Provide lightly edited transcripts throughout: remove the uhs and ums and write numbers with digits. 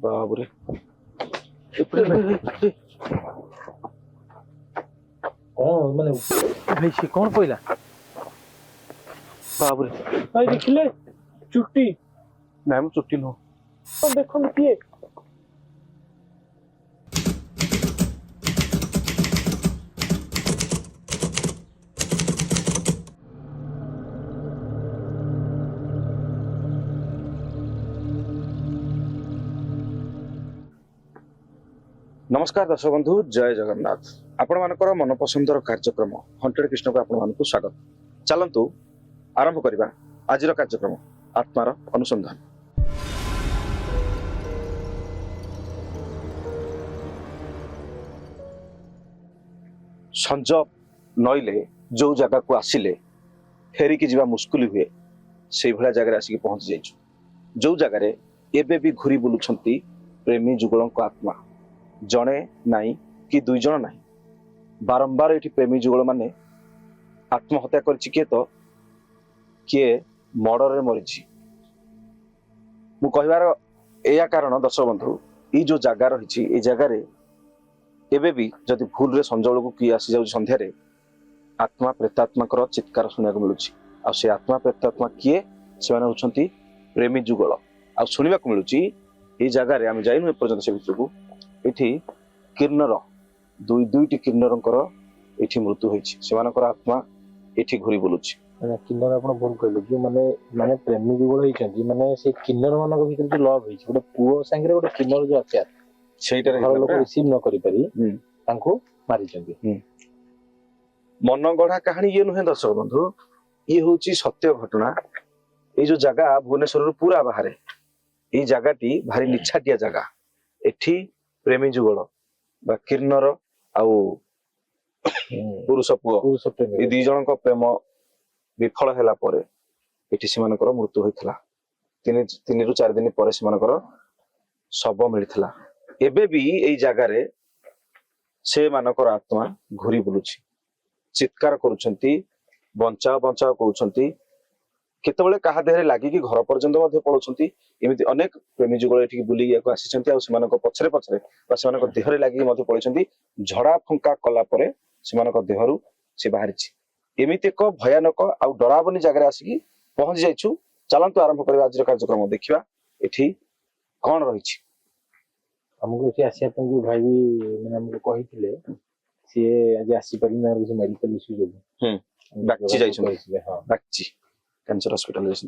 बाबरे कौन माने भाई से कौन पइला बाबरे भाई देखिले चुट्टी ना हम चुट्टी नो तो देखो किए नमस्कार दर्शक बंधु जय जगन्नाथ आपण मानकर मनपसंदर कार्यक्रम हंटेड कृष्ण को आपण मानकु स्वागत चलंतु आरंभ करिबा आजिर कार्यक्रम आत्मार अनुसंधान संज नईले जो जगह को आसिले फेरिकी जीवा मुस्कुली हुए से भला जगह आसिक पहुंची जाइछु जो जगह एबे भी घुरी बुलुछंती प्रेमी जुगलक आत्मा जणे नाई कि दुई जण नाई बारंबार एठी प्रेमी जुगल माने आत्महत्या करछि किए तो किए मर्डर रे मरिछि मु कहबार एया कारण दर्शक बंधु ई जो जगह रहिछि ए जगह रे एबे भी जदि भूल रे संजोल को कि आसी जाउ संध्या रे आत्मा प्रेतात्मा कर चित्कार सुनिया को मिलुछि आ से आत्मा प्रेतात्मा किए से माने होछंती प्रेमी जुगल आ सुनिबा को मिलुछि ए जगह रे हम जाइनु पर्यंत से भितर को एठी किन्नर दुईटी किन्नरंकर एठी मृत्यु होइछि सेमानकर आत्मा एठी घुरी बुलुछि माने किन्नर आपण भूल कहले जो माने माने प्रेमी जुगल होइछन्ती माने से किन्नर मानक भीतर जो लव होइछि गोटे पुओ संगे गोटे किन्नर जो अत्यार सेइटा रे घर लोक रिसीव न करि पारि तांको मारिछन्ती मन गढ़ा कहानी ये नुहे दर्शक बंधु ये होची सत्य घटना ये जो जगह भुवनेश्वर पूरा बाहर ये जगहटी भारी निछाटिया जगह एठी प्रेमी जुगल बा किन्नर आउ पुरुष पुओ ये दी जन प्रेम विफल हैला परे एठी सेमानकर मृत्यु होइथला 3 रु 4 दिन परे सेमानकर शव मिलिथला एबे भी एई जगह रे से मानकर आत्मा घुरी बुलुछि चित्कार करुछंती बंचाओ बंचाओ कहउछंती केतबेले कहा देहरे लागि कि घर पर्यंत मध्ये पळुछंती एमिति अनेक प्रेमी जुगल एठी बुली याको आसीछंती आ सेमानक पछरे पछरे बा सेमानक देहरे लागि मध्ये पळुछंती झडा फुंका कला परे सेमानक देहरु से बाहरिछि एमिति एक भयानक आ डरावनी जगह आसीकी पहुंच जाइछु चलंतु आरंभ करबा आज कार्यक्रम देखिबा एठी कोन रहिछि हमको एठी आसिया पे जो भाई भी माने हमको कहिथिले से आज आसी पारि ना किछ मेडिकल इश्यू जो बाक्ची जाइछु हां बाक्ची कैंसर हॉस्पिटल जैसे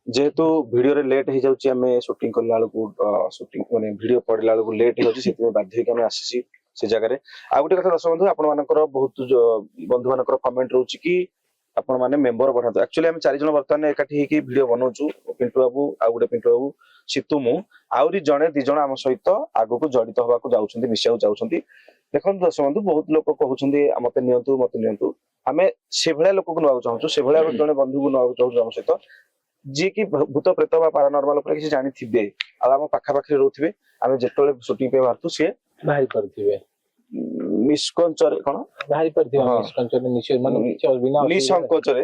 जेहेतु वीडियो रे लेट हो जाउची हमें शूटिंग करला को शूटिंग माने वीडियो पडला को लेट हो जाउची सेति बाध्य कि हमें आसीसी से जगह रे आ गुटे कथा दर्शक बंधु आपण मानकर बहुत बंधु मानकर कमेंट रहउची कि आपण माने मेंबर बढ़ातो एक्चुअली हम 4 जण वर्तमान एकाठी हेकी वीडियो बनौचू पिंटू बाबू आ गुटे पिंटू बाबू सितु मु आउरी जणे दि जण हम सहित आगो को जडित होबा को जाउछंती मिसियाउ जाउछंती देखन दर्शक बंधु बहुत लोक कहउछंती मते नियंतु आमे से भले लोक को नवा चाहू से भले जणे बंधु को नवा चाहू हम सहित जी की भूत प्रेत बा पैरानॉर्मल ऊपर किसी जानि थिबे आ हम पाखा पाखरे रहउथिबे आमे जेतले शूटिंग पे बारतु से बाहर करथिबे निष्कंचरे कोन बाहर करथिबे निष्कंचरे निश्चय माने बिना निसंकोचरे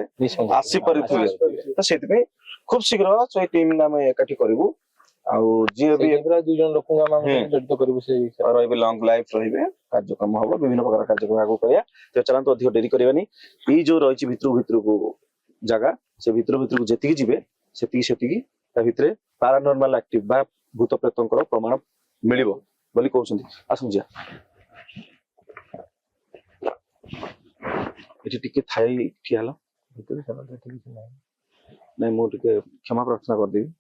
आसी परिथिबे तो सेति पे खूब शीघ्र सोई टीम नाम एकाठी करिवु आउ जी भी एबरा दु जन लोकंगा माने जडित करिवु से रहिबे लॉन्ग लाइफ रहिबे कार्यक्रम हबो विभिन्न प्रकार कार्यक्रम आगु करिया तो चलन तो अधिक डेरी करिवानी ई जो रहिछि भितर को जगह से भितर को जेतिकी जिवे सेतिकी ता भितरे पैरानॉर्मल एक्टिव बा भूत प्रेतंकर प्रमाण मिलिबो बोली कहउछंती आसु जिया एठी टिके थाई ठियाला भितर सब ठीक छै नहीं मु टिके क्षमा प्रार्थना कर देबी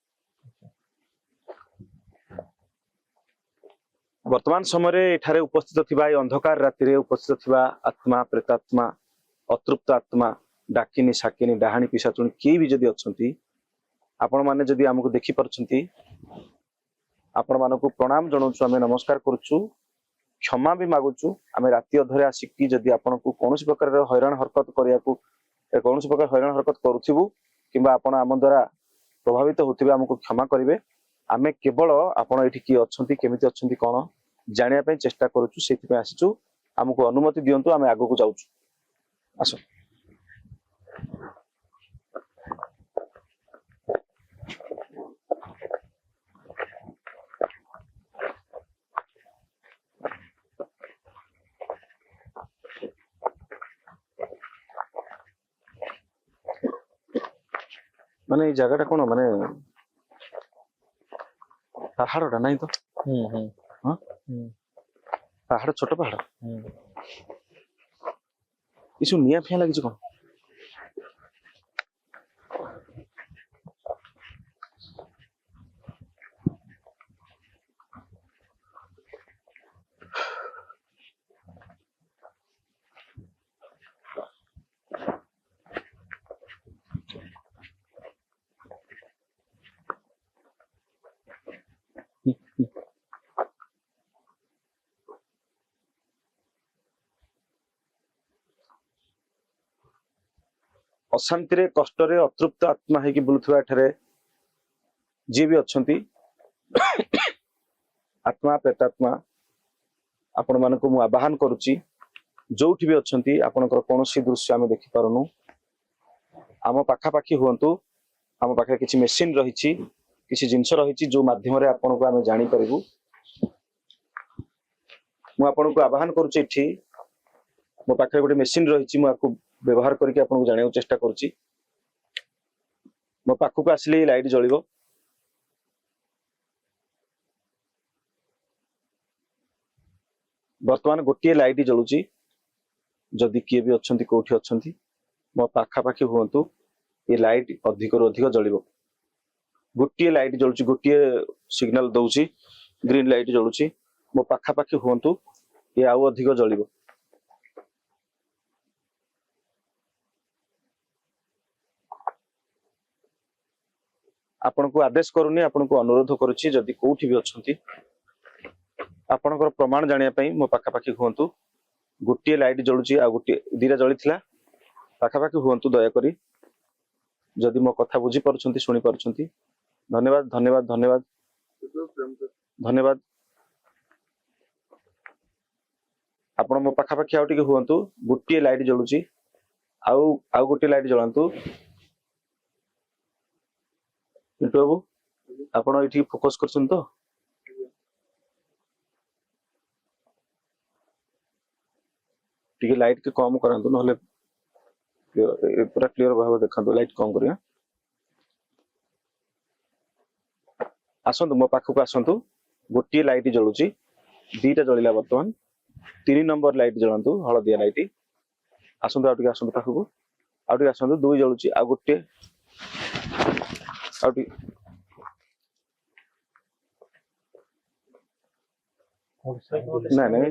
वर्तमान समय एठारे उपस्थित थिबा अंधकार राति रे उपस्थित थिबा आत्मा प्रेतात्मा अतृप्त आत्मा डाकिनी साकिनी डाहाणी पिशाचुणी के भी जदि अछंती आपण माने जदि हमकु देखि परछंती आपण मानको प्रणाम जणाउछु आमे नमस्कार करूछु क्षमा भी मागुछु आमे राति अधरे आसिकी जदि आपण को कोनोसी प्रकार हैरान हरकत करिया को कोनोसी प्रकार हैरान हरकत करूथिबु किबा आपण आम द्वारा प्रभावित होथिबे हमकु क्षमा करिवे आमे केवल आपण एठी की अछंती केमिति अछंती कोन जानिया पे चेष्टा करूछु सेति पे आसीछु हमकु अनुमति दियंतु आमे आगो को जाउछु आसो ମାନେ ଏଇ ଜାଗାଟା କଣ ମାନେ ପାହାଡଟା ନାଇଁ ତ? ହଁ ପାହାଡ, ଛୋଟ ପାହାଡ। ଏସବୁ ନିଆଁ ଫିଆଁ ଲାଗିଛି କଣ? ଅଶାନ୍ତିରେ, କଷ୍ଟରେ, ଅତୃପ୍ତ ଆତ୍ମା ହେଇକି ବୁଲୁଥିବା ଏଠାରେ ଯିଏ ବି ଅଛନ୍ତି ଆତ୍ମା, ପ୍ରେତାତ୍ମା, ଆପଣ ମାନଙ୍କୁ ମୁଁ ଆବାହନ କରୁଛି। ଯୋଉଠି ବି ଅଛନ୍ତି ଆପଣଙ୍କର କୌଣସି ଦୃଶ୍ୟ ଆମେ ଦେଖିପାରୁନୁ, ଆମ ପାଖାପାଖି ହୁଅନ୍ତୁ। ଆମ ପାଖରେ କିଛି ମେସିନ ରହିଛି, କିଛି ଜିନିଷ ରହିଛି ଯୋଉ ମାଧ୍ୟମରେ ଆପଣଙ୍କୁ ଆମେ ଜାଣିପାରିବୁ। ମୁଁ ଆପଣଙ୍କୁ ଆବାହନ କରୁଛି, ଏଠି ମୋ ପାଖରେ ଗୋଟେ ମେସିନ ରହିଛି, ମୁଁ ଆକୁ ବ୍ୟବହାର କରିକି ଆପଣଙ୍କୁ ଜାଣିବାକୁ ଚେଷ୍ଟା କରୁଛି। ମୋ ପାଖକୁ ଆସିଲେ ଏଇ ଲାଇଟ୍ ଜଳିବ। ବର୍ତ୍ତମାନ ଗୋଟିଏ ଲାଇଟ୍ ଜଳୁଛି। ଯଦି କିଏ ବି ଅଛନ୍ତି, କୋଉଠି ଅଛନ୍ତି, ମୋ ପାଖାପାଖି ହୁଅନ୍ତୁ, ଏ ଲାଇଟ୍ ଅଧିକରୁ ଅଧିକ ଜଳିବ। ଗୋଟିଏ ଲାଇଟ୍ ଜଳୁଛି, ଗୋଟିଏ ସିଗ୍ନାଲ ଦଉଛି, ଗ୍ରୀନ ଲାଇଟ୍ ଜଳୁଛି। ମୋ ପାଖାପାଖି ହୁଅନ୍ତୁ, ଏ ଆଉ ଅଧିକ ଜଳିବ। ଆପଣଙ୍କୁ ଆଦେଶ କରୁନି, ଆପଣଙ୍କୁ ଅନୁରୋଧ କରୁଛି, ଯଦି କୋଉଠି ବି ଅଛନ୍ତି ଆପଣଙ୍କର ପ୍ରମାଣ ଜାଣିବା ପାଇଁ ମୋ ପାଖାପାଖି ହୁଅନ୍ତୁ। ଗୋଟିଏ ଲାଇଟ୍ ଜଳୁଛି, ଆଉ ଗୋଟିଏ, ଦିଟା ଜଳିଥିଲା, ପାଖାପାଖି ହୁଅନ୍ତୁ ଦୟାକରି। ଯଦି ମୋ କଥା ବୁଝିପାରୁଛନ୍ତି, ଶୁଣିପାରୁଛନ୍ତି, ଧନ୍ୟବାଦ, ଧନ୍ୟବାଦ, ଧନ୍ୟବାଦ, ଧନ୍ୟବାଦ। ଆପଣ ମୋ ପାଖାପାଖି ଆଉ ଟିକେ ହୁଅନ୍ତୁ। ଗୋଟିଏ ଲାଇଟ୍ ଜଳୁଛି, ଆଉ ଗୋଟିଏ ଲାଇଟ୍ ଜଳାନ୍ତୁ। ପିଣ୍ଟୁ ବାବୁ, ଆପଣ ଏଇଠି ଫୋକସ କରୁଛନ୍ତି ତ? ଟିକେ ଲାଇଟ୍ କେ କମ କରାନ୍ତୁ, ନହେଲେ ପୁରା କ୍ଲିୟର ଭାବରେ ଦେଖାନ୍ତୁ। ଲାଇଟ୍ କମ କରିବା। ଆସନ୍ତୁ, ମୋ ପାଖକୁ ଆସନ୍ତୁ। ଗୋଟିଏ ଲାଇଟ୍ ଜଳୁଛି, ଦିଟା ଜଳିଲା ବର୍ତ୍ତମାନ। 3 ନମ୍ବର ଲାଇଟ୍ ଜଳାନ୍ତୁ, ହଳଦିଆ ଲାଇଟ୍। ଆସନ୍ତୁ, ଆଉ ଟିକେ ଆସନ୍ତୁ ପାଖକୁ, ଆଉ ଟିକେ ଆସନ୍ତୁ। 2 ଜଳୁଛି, ଆଉ ଗୋଟିଏ, ଆଉ ଟିକେ। ନାଇଁ ନାଇଁ,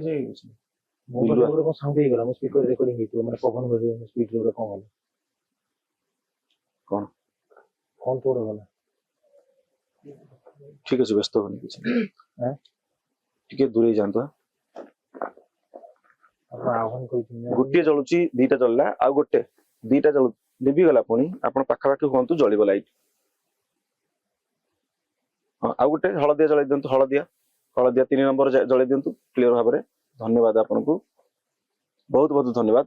ଠିକ ଅଛି, ବ୍ୟସ୍ତ ହବନି କିଛି। ଟିକେ ଦୂରେଇ ଯାଆନ୍ତୁ। ଗୋଟିଏ ଜଳୁଛି, ଦିଟା ଜଳିଲା, ଆଉ ଗୋଟେ, ଦିଟା ଜଳୁ ଲିଭିଗଲା। ପୁଣି ଆପଣ ପାଖାପାଖି ହୁଅନ୍ତୁ, ଜଳିବ ଲାଇଟ୍। ହଁ, ଆଉ ଗୋଟେ ହଳଦିଆ ଜଳେଇ ଦିଅନ୍ତୁ। ହଳଦିଆ 3 ନମ୍ବର ଜଳେଇ ଦିଅନ୍ତୁ କ୍ଲିୟର ଭାବରେ। ଧନ୍ୟବାଦ ଆପଣଙ୍କୁ, ବହୁତ ବହୁତ ଧନ୍ୟବାଦ।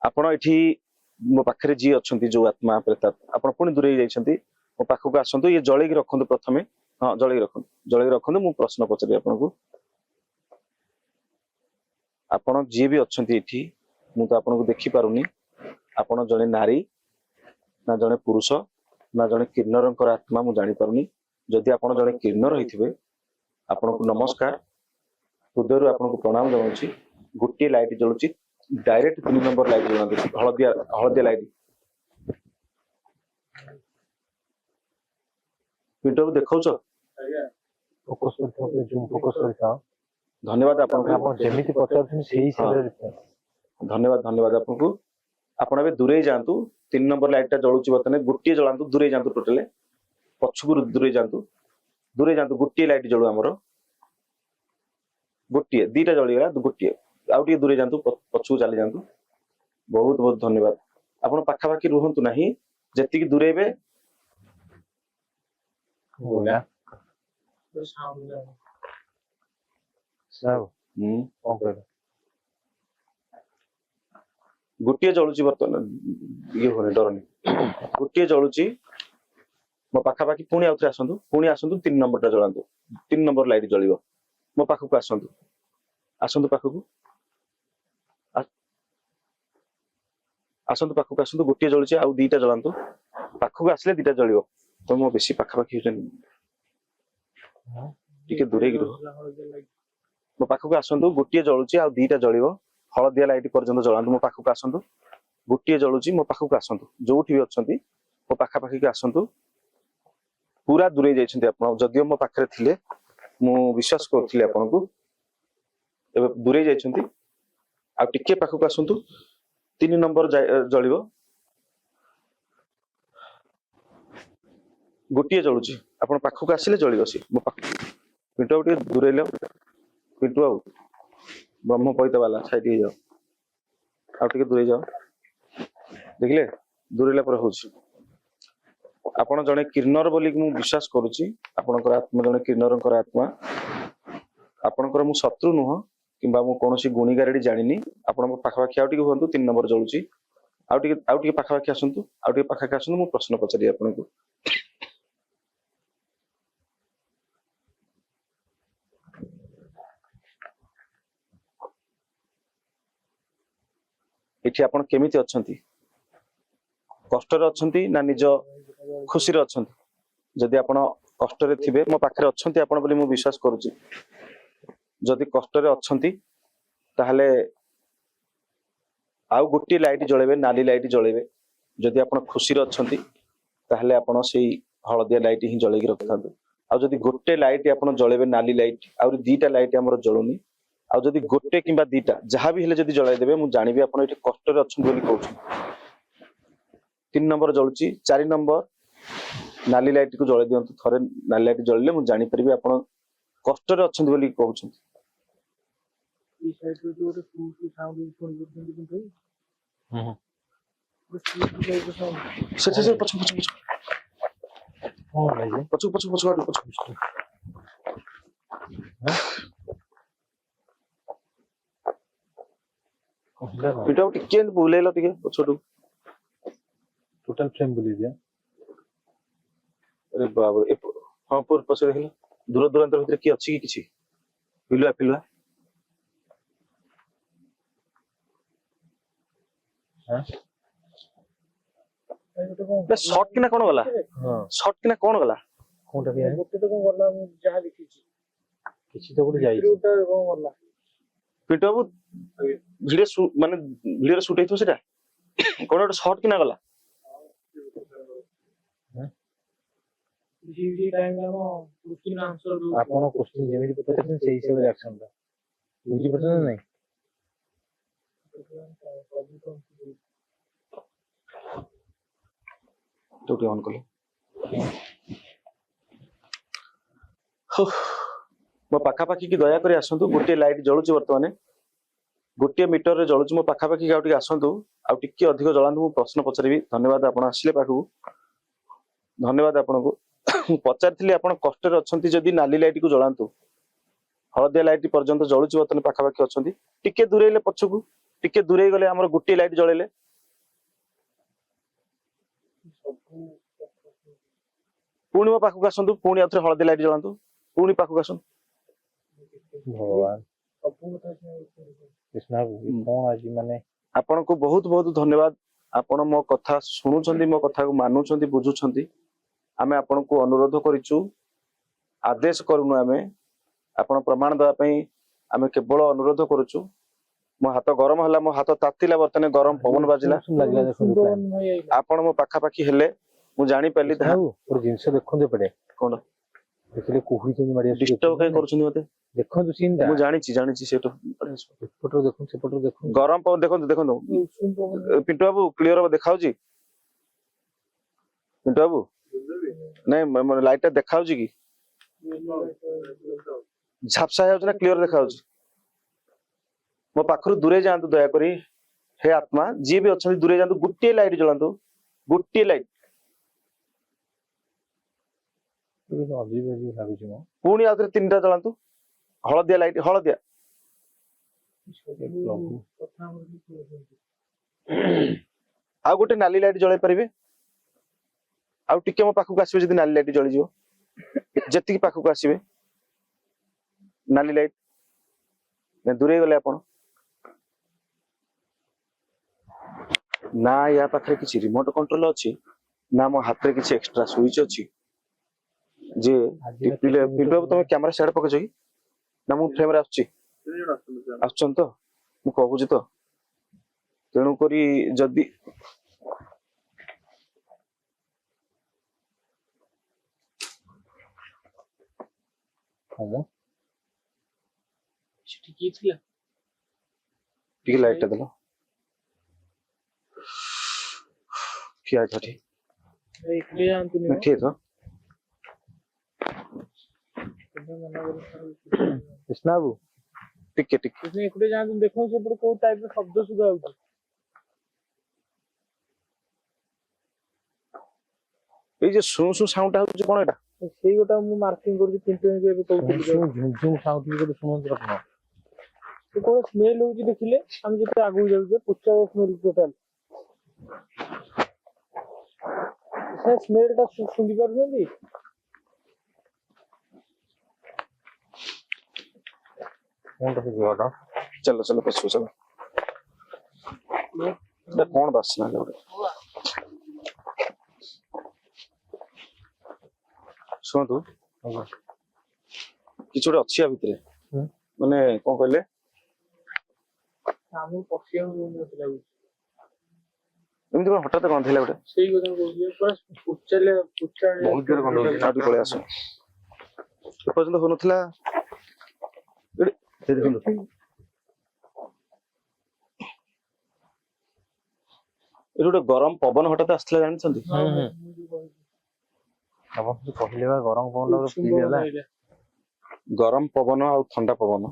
ଆପଣ ଏଠି ମୋ ପାଖରେ ଯିଏ ଅଛନ୍ତି, ଯୋଉ ଆତ୍ମା, ପ୍ରେତାତ୍ମା, ଆପଣ ପୁଣି ଦୂରେଇ ଯାଇଛନ୍ତି। ମୋ ପାଖକୁ ଆସନ୍ତୁ। ଇଏ ଜଳେଇକି ରଖନ୍ତୁ ପ୍ରଥମେ। ହଁ, ଜଳେଇକି ରଖନ୍ତୁ, ଜଳେଇକି ରଖନ୍ତୁ। ମୁଁ ପ୍ରଶ୍ନ ପଚାରିବି ଆପଣଙ୍କୁ। ଆପଣ ଯିଏ ବି ଅଛନ୍ତି ଏଠି, ମୁଁ ତ ଆପଣଙ୍କୁ ଦେଖିପାରୁନି। ଆପଣ ଜଣେ ନାରୀ, ନା ଜଣେ ପୁରୁଷ, ନା ଜଣେ କିନ୍ନରଙ୍କର ଆତ୍ମା, ମୁଁ ଜାଣିପାରୁନି। ଯଦି ଆପଣ ଜଣେ କିନ୍ନର ହେଇଥିବେ, ଆପଣଙ୍କୁ ନମସ୍କାର, ହୃଦୟରୁ ଆପଣଙ୍କୁ ପ୍ରଣାମ ଜଣାଉଛି। ଗୋଟିଏ ଲାଇଟ୍ ଜଳୁଛି, ଡାଇରେକ୍ଟ 3 ନମ୍ବର ଲାଇଟ୍ ଜଳାନ୍ତୁ, ହଳଦିଆ ଲାଇଟ୍। ପିଣ୍ଟୁ ବାବୁ ଦେଖାଉଛ? ଧନ୍ୟବାଦ ଆପଣଙ୍କୁ, ଧନ୍ୟବାଦ, ଧନ୍ୟବାଦ ଆପଣଙ୍କୁ। ଆପଣ ଏବେ ଦୂରେଇ ଯାଆନ୍ତୁ। 3 ନମ୍ବର ଲାଇଟ୍ ଟା ଜଳୁଛି ବର୍ତ୍ତମାନ। ଗୋଟିଏ ଜଳାନ୍ତୁ, ଦୂରେଇ ଯାଆନ୍ତୁ, ଟୋଟାଲେ ପଛକୁ ଦୂରେଇ ଯାଆନ୍ତୁ, ଦୂରେଇ ଯାଆନ୍ତୁ। ଗୋଟିଏ ଲାଇଟ୍ ଜଳୁ ଆମର, ଗୋଟିଏ, ଦିଟା ଜଳିଗଲା, ଗୋଟିଏ, ଆଉ ଟିକେ ଦୂରେଇ ଯାଆନ୍ତୁ, ପଛକୁ ଚାଲି ଯାଆନ୍ତୁ। ବହୁତ ବହୁତ ଧନ୍ୟବାଦ। ଆପଣ ପାଖାପାଖି ରୁହନ୍ତୁ ନାହିଁ, ଯେତିକି ଦୂରେଇବେ। ଗୋଟିଏ ଜଳୁଛି ବର୍ତ୍ତମାନ, ଇଏ ହୁଏନି, ଡରନି। ଗୋଟିଏ ଜଳୁଛି ମୋ ପାଖାପାଖି। ପୁଣି ଆଉଥରେ ଆସନ୍ତୁ, ପୁଣି ଆସନ୍ତୁ। 3 ନମ୍ବର ଟା ଜଳାନ୍ତୁ, 3 ନମ୍ବର ଲାଇଟ୍ ଜଳିବ। ମୋ ପାଖକୁ ଆସନ୍ତୁ, ଆସନ୍ତୁ ପାଖକୁ, ଆସନ୍ତୁ ପାଖକୁ ଆସନ୍ତୁ। ଗୋଟିଏ ଜଳୁଛି, ଆଉ ଦିଟା ଜଳାନ୍ତୁ, ପାଖକୁ ଆସିଲେ ଦିଟା ଜଳିବ ତ ମୁଁ ବେଶୀ ପାଖାପାଖି ଟିକେ ଦୂରେଇକି ରୁହ ମୋ ପାଖକୁ ଆସନ୍ତୁ ଗୋଟିଏ ଜଳୁଛି ଆଉ ଦିଟା ଜଳିବ ହଳଦିଆ ଲାଇଟ ପର୍ଯ୍ୟନ୍ତ ଜଳାନ୍ତୁ ମୋ ପାଖକୁ ଆସନ୍ତୁ ଗୋଟିଏ ଜଳୁଛି ମୋ ପାଖକୁ ଆସନ୍ତୁ ଯୋଉଠି ବି ଅଛନ୍ତି ମୋ ପାଖାପାଖିକି ଆସନ୍ତୁ ପୁରା ଦୂରେଇ ଯାଇଛନ୍ତି ଆପଣ ଯଦିଓ ମୋ ପାଖରେ ଥିଲେ ମୁଁ ବିଶ୍ୱାସ କରୁଥିଲି ଆପଣଙ୍କୁ ଏବେ ଦୂରେଇ ଯାଇଛନ୍ତି ଆଉ ଟିକେ ପାଖକୁ ଆସନ୍ତୁ 3 ନମ୍ବର ଜଳିବ ଗୋଟିଏ ଜଳୁଛି ଆପଣ ପାଖକୁ ଆସିଲେ ଜଳିବ ସେ ମୋ ପାଖ ପିଣ୍ଟୁ ବାବୁ ଟିକେ ଦୂରେଇଲ ପିଣ୍ଟୁ ବାବୁ ବ୍ରହ୍ମ ପଇତ ବାଲା ସାଇଡ ହେଇଯାଅ ଆଉ ଟିକେ ଦୂରେଇ ଯାଅ ଦେଖିଲେ ଦୂରେଇଲା ପରେ ହଉଛି ଆପଣ ଜଣେ କିନ୍ନର ବୋଲି ମୁଁ ବିଶ୍ୱାସ କରୁଛି ଆପଣଙ୍କର ଆତ୍ମା ଜଣେ କିନ୍ନରଙ୍କର ଆତ୍ମା ଆପଣଙ୍କର ମୁଁ ଶତ୍ରୁ ନୁହଁ କିମ୍ବା ମୁଁ କୌଣସି ଗୁଣିଗାରେଡି ଜାଣିନି ଆପଣ ମୋ ପାଖାପାଖି ଆଉ ଟିକେ ହୁଅନ୍ତୁ 3 ନମ୍ବର ଜଳୁଛି ଆଉ ଟିକେ ପାଖାପାଖି ଆସନ୍ତୁ ଆଉ ଟିକେ ପାଖାପାଖି ଆସନ୍ତୁ ମୁଁ ପ୍ରଶ୍ନ ପଚାରିବି ଆପଣଙ୍କୁ ଏଠି ଆପଣ କେମିତି ଅଛନ୍ତି କଷ୍ଟରେ ଅଛନ୍ତି ନା ନିଜ ଖୁସିରେ ଅଛନ୍ତି ଯଦି ଆପଣ କଷ୍ଟରେ ଥିବେ ମୋ ପାଖରେ ଅଛନ୍ତି ଆପଣ ବୋଲି ମୁଁ ବିଶ୍ୱାସ କରୁଛି ଯଦି କଷ୍ଟରେ ଅଛନ୍ତି ତାହେଲେ ଆଉ ଗୋଟିଏ ଲାଇଟ୍ ଜଳେଇବେ ନାଲି ଲାଇଟ୍ ଜଳେଇବେ ଯଦି ଆପଣ ଖୁସିରେ ଅଛନ୍ତି ତାହେଲେ ଆପଣ ସେଇ ହଳଦିଆ ଲାଇଟ୍ ହିଁ ଜଳେଇକି ରଖିଥାନ୍ତୁ ଆଉ ଯଦି ଗୋଟେ ଲାଇଟ୍ ଆପଣ ଜଳେଇବେ ନାଲି ଲାଇଟ୍ ଆହୁରି ଦିଟା ଲାଇଟ୍ ଆମର ଜଳୁନି ଆଉ ଯଦି ଗୋଟେ କିମ୍ବା ଦିଟା ଯାହା ବି ହେଲେ ଯଦି ଜଳାଇ ଦେବେ ମୁଁ ଜାଣିବି ଆପଣ ଏଠି କଷ୍ଟରେ ଅଛନ୍ତି ବୋଲି କହୁଛନ୍ତି 3 ନମ୍ବର ଜଳୁଛି 4 ନମ୍ବର ନାଲି ଲାଇଟ୍ କୁ ଜଳେଇ ଦିଅନ୍ତୁ ଥରେ ନାଲି ଲାଇଟ୍ ଜଳିଲେ ମୁଁ ଜାଣିପାରିବି ଆପଣ କଷ୍ଟରେ ଅଛନ୍ତି ବୋଲି କହୁଛନ୍ତି ସେଠି ପଛ ପିଟା ଟିକେ ବୁଲେଇଲ ଟିକେ ପଛଟୁ ଟୋଟାଲ ଫ୍ରେମ୍ ବୁଲେଇ ଦିଅ अरे बाबा हाँ पूर्व पछे देखिल दूर दूरांतर भितर की अछि कि किछि पिलुआ पिलुआ हां शॉर्ट किना कोन गला हां शॉर्ट किना कोन गला कोनटा भी है गोटे तो कोन गला मु जहा देखिछि किछि तो गुड जाई रुटा कोन गला पिटो बाबू वीडियो माने वीडियो शूट हेतो सेटा कोन शॉर्ट किना गला जीवी टाइम ला मो क्वेश्चन आंसर दो आपण क्वेश्चन जेमिति पचारछन सेही हिसाब रे एक्शन दा बुझी पड़छ ना नहीं तो ऑन कर मो पाखा पाखी की दया करी आसंतु गोटे लाइट जळुची वर्तमान गोटे मीटर रे जळुची मो पाखा पाखी गाउटी आसंतु आ टिके अधिक जळांतु मु प्रश्न पचारिबी धन्यवाद आपण आसिले पाखु धन्यवाद आपनको पचारथिली आपण कष्ट रे अछंती जदी नाली लाइट को जळांतु हळदिया लाइट पर्यंत जळुची वर्तमान पाखा पाखी अछंती टिके दूरेले पछकु टिके दूरे गले हमर गोटे लाइट जळेले पुणी मो पाखु आसंतु पुणी आथरे हळदिया लाइट जळांतु पुणी पाखु आसंतु भगवान कृष्णा कोन आज माने आपण को बहुत बहुत धन्यवाद आपण मो कथा सुनुचंदी मो कथा को मानुचंदी बुझुचंदी आमे आपण को अनुरोध करिचु आदेश करूनु आमे आपण प्रमाण दवा पई आमे केवल अनुरोध करूचु मो हाथ गरम हला मो हाथ तातिला बर्तने गरम पवन बाजिला लागला देखो आपण मो पाखा पाखी हेले मु जानि पल्ली और जिंस देखो दे पड़े कोन देखले कोही तो मारिया डिस्टर्ब काई करूछन मते देखो तो सीन मु जानि सेटो फोटो देखो से फोटो देखो गरम पवन देखो देखो पिंटू बाबू क्लियर देखाउजी पिंटू बाबू नहीं मन लाइट ता देखाउजी की झापसा जाउछ ना क्लियर देखाउजी मो पाखरु दूरे जांतु दया करी हे आत्मा जी भी अछन दूरे जांतु गुट्टे लाइट जलांतु गुट्टे लाइट अजीब अजीब लागुछ मो पुणी आउथरे 3टा जलांतु हळदिया लाइट हळदिया आ गोटे नाली लाइट जळै परिबे आ टिके मो पाखु आसीबे जदी नाली लाइट जळि जिवो जति पाखु आसीबे नाली लाइट ने दूरे गले आपण ना या पाखरे किछि रिमोट कंट्रोल अछि ନା ମୋ ହାତରେ କିଛି ଏକ୍ସଟ୍ରା ସୁଇଚ୍ ଅଛି ଯେ ପିଣ୍ଟୁ ବାବୁ ତମେ କ୍ୟାମେରା ସିଆଡେ ପକେଇଛ କି ନା ମୁଁ ଫ୍ରେମରେ ଆସୁଛି ଆସୁଛନ୍ତି ତ ମୁଁ କହୁଛି ତ ତେଣୁ କରି ଯଦି ହଁ ସେଠି କିଏ ଥିଲା? ଟିକେ ଲାଇଟ୍ ଟା ଦେଲ ଠିଆ ହେଇଥା ଠିକ ଏକୁଟିଆ ଯାଆନ୍ତୁନି ମ। ଠିଆ ହେଇଥା ତମେ ମନା କରୁଛ। କୃଷ୍ଣା ବାବୁ ଟିକେ ଟିକେ ਤੁਸੀਂ ଏକୁଟିଆ ଯାଆନ୍ତୁନି, ଦେଖନ୍ତୁ ସେପଟେ କୋଉ ଟାଇପ ର ଶବ୍ଦ ଶୁଭା ଯାଉଛି। ଏଇ ଯେ ଶୁ ଶୁ ସାଉଣ୍ଡ ଟା ହଉଛି କଣ ଏଇଟା ସେଇ ଗୋଟା ମୁଁ ମାର୍କିଂ କରୁଛି ପିଣ୍ଟୁ ଭାଇଙ୍କୁ ଏବେ କହୁଥିଲି। ଝୁମଝୁମ ସାଉଣ୍ଡ ଗୋଟେ ଶୁଣନ୍ତୁ ଆପଣ। ସେ କଣ ସ୍ମେଲ ହଉଛି ଦେଖିଲେ, ଆମେ ଯେତେ ଆଗକୁ ଯାଉଛେ ପୁଚା ସ୍ମେଲ ଟୋଟାଲ। ସେ ସ୍ମେଲ ଟା ଶୁଣି ପାରୁଛନ୍ତି? କଣଟା ସେ ଝିଅଟା? ଚାଲ ଚାଲ ପଶୁ ଚାଲ ଏଇଟା କଣ ବାସନା ହେଲା ଗୋଟେ ଶୁଣନ୍ତୁ କିଛି ଗୋଟେ ଅଛି ଆ ଭିତରେ ମାନେ କଣ କହିଲେ ଆମକୁ ପଶିବାକୁ ଦଉନଥିଲା ଲାଗୁଛି। ଏମିତି କଣ ହଠାତ୍ ଗନ୍ଧେଇଲା ଗୋଟେ ସେଇ କଥା କହୁଛି ପୁରା ପୁଚା ବହୁତ ଜୋରେ ଗନ୍ଧ ହଉଛି। ଆଉ ଟିକେ ପଳେଇ ଆସ ଏପର୍ଯ୍ୟନ୍ତ ହଉନଥିଲା ଏଇଠି ଦେଖନ୍ତୁ ଏଠି ଗୋଟେ ଗରମ ପବନ ହଠାତ୍ ଆସିଥିଲା ଜାଣିଛନ୍ତି ଆପଣ ତ କହିଲେ ବା ଗରମ ପବନ ଫିଲ୍ ହେଲା। ଗରମ ପବନ ଆଉ ଥଣ୍ଡା ପବନ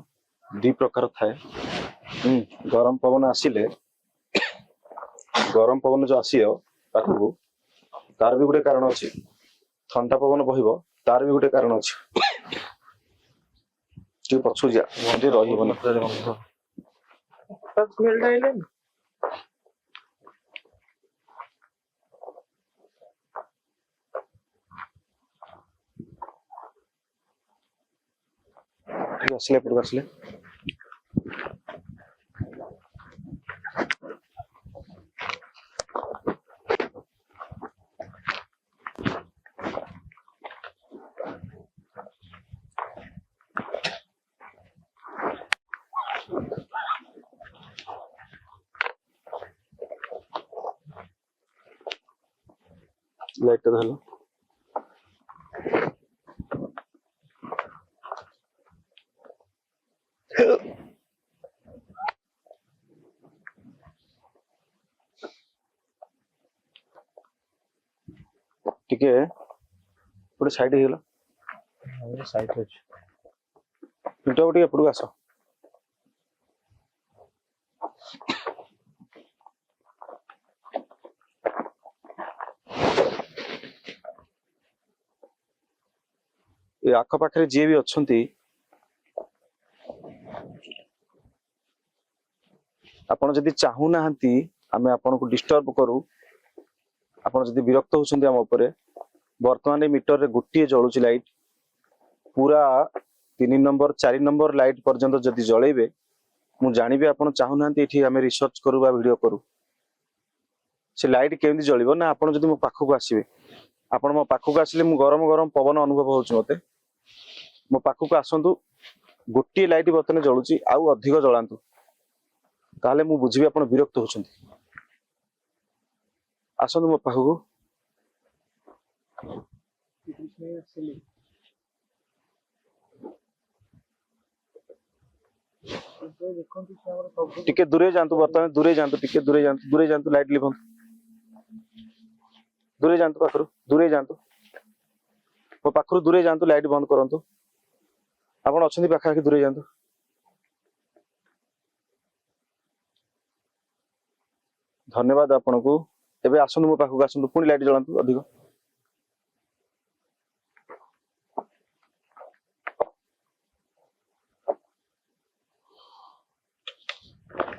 ଦି ପ୍ରକାର ଥାଏ ଗରମ ପବନ ଆସିଲେ ଗରମ ପବନ ଯୋଉ ଆସିବ ପାଖକୁ ତାର ବି ଗୋଟେ କାରଣ ଅଛି ଥଣ୍ଡା ପବନ ବହିବ ତାର ବି ଗୋଟେ କାରଣ ଅଛି ଟିକେ ପଛକୁ ଯା ଟିକେ ରହିବନି ହଠାତ୍ ସ୍ମେଲ ଟା ଆଇଲାନି। ଟିକେ ଆସିଲେ ଏପଟକୁ ଆସିଲେ ଲାଇଟ୍ ଟା ଧରିଲ ଟିକେ ଗୋଟେ ସାଇଡ ହେଇଗଲା ସାଇଟ୍ ଅଛି। ପିଣ୍ଟୁ ବାବୁ ଟିକେ ଏପଟକୁ ଆସ ଏ ଆଖପାଖରେ ଯିଏ ବି ଅଛନ୍ତି ଆପଣ ଯଦି ଚାହୁଁନାହାନ୍ତି ଆମେ ଆପଣଙ୍କୁ ଡିଷ୍ଟର୍ବ କରୁ ଆପଣ ଯଦି ବିରକ୍ତ ହଉଛନ୍ତି ଆମ ଉପରେ ବର୍ତ୍ତମାନ ଏ ମିଟରରେ ଗୋଟିଏ ଜଳୁଛି ଲାଇଟ୍ ପୁରା 3 ନମ୍ବର 4 ନମ୍ବର ଲାଇଟ୍ ପର୍ଯ୍ୟନ୍ତ ଯଦି ଜଳେଇବେ ମୁଁ ଜାଣିବି ଆପଣ ଚାହୁଁନାହାନ୍ତି ଏଠି ଆମେ ରିସର୍ଚ୍ଚ କରୁ ବା ଭିଡିଓ କରୁ ସେ ଲାଇଟ୍ କେମିତି ଜଳିବ ନା ଆପଣ ଯଦି ମୋ ପାଖକୁ ଆସିବେ ଆପଣ ମୋ ପାଖକୁ ଆସିଲେ ମୁଁ ଗରମ ଗରମ ପବନ ଅନୁଭବ ହଉଛି ମତେ ମୋ ପାଖକୁ ଆସନ୍ତୁ ଗୋଟିଏ ଲାଇଟ୍ ବର୍ତ୍ତମାନ ଜଳୁଛି ଆଉ ଅଧିକ ଜଳାନ୍ତୁ ତାହେଲେ ମୁଁ ବୁଝିବି ଆପଣ ବିରକ୍ତ ହଉଛନ୍ତି ଆସନ୍ତୁ ମୋ ପାଖକୁ ଦେଖନ୍ତୁ ସେ ଆମର ସବୁ ଟିକେ ଦୂରେଇ ଯାଆନ୍ତୁ ବର୍ତ୍ତମାନ ଦୂରେଇ ଯାଆନ୍ତୁ ଟିକେ ଦୂରେଇ ଯାଆନ୍ତୁ ଲାଇଟ୍ ଲିଭନ୍ତୁ ଦୂରେଇ ଯାଆନ୍ତୁ ପାଖରୁ ଦୂରେଇ ଯାଆନ୍ତୁ ମୋ ପାଖରୁ ଦୂରେଇ ଯାଆନ୍ତୁ ଲାଇଟ୍ ବନ୍ଦ କରନ୍ତୁ ଆପଣ ଅଛନ୍ତି ପାଖାପାଖି ଦୂରେଇ ଯାଆନ୍ତୁ ଧନ୍ୟବାଦ ଆପଣଙ୍କୁ ଏବେ ଆସନ୍ତୁ ମୋ ପାଖକୁ ଆସନ୍ତୁ ପୁଣି ଲାଇଟ୍ ଜଳାନ୍ତୁ ଅଧିକ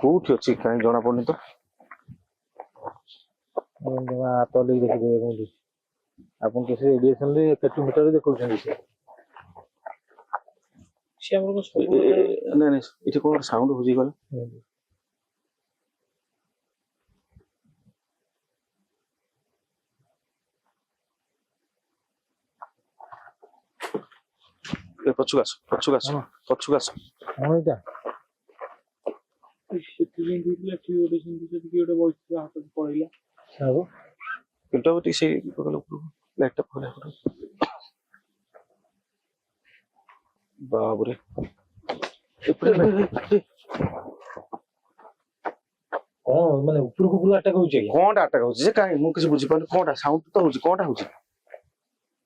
କୋଉଠି ଅଛି କାହିଁ ଜଣା ପଡୁନି ତ ହାତ ନେଇକି ଦେଖିଦେବେ କୋଉଠି ଆପଣ କିଛି ରେଡିଏସନ ରେ କେତେ ମିଟର ଦେଖଉଛନ୍ତି ସେ ଆମର ସବୁ ନାଇଁ ନାଇଁ ଏଠି କଣ ସାଉଣ୍ଡ ହଉଛି ଗଲେ ପଛକୁ ଆସ ପଛକୁ ଆସ ପଛକୁ ଆସ। କଣ ଏଇଟା? ସେଥିପାଇଁ ଦେଇଥିଲା କିଏ ଗୋଟେ ସେମିତି ଯଦି କିଏ ଗୋଟେ ବସିଥିଲା ହାତକୁ ପଳେଇଲା। ଆଉ ପିଣ୍ଟୁ ବାବୁ ଟିକେ ସେଇ ପକେଇଲ ଉପରକୁ ଲାଇଟଟା ପକେଇଲା ବାବୁରେ କଣ ମାନେ ଉପରକୁ ଉପରକୁ ଆଟାକ ହଉଛି ଆଜ୍ଞା? କଣଟା ଆଟାକ ହଉଛି ଯେ କାହିଁ ମୁଁ କିଛି ବୁଝିପାରୁନି କଣଟା ସାଉଣ୍ଡ ତ ହଉଛି କଣଟା ହଉଛି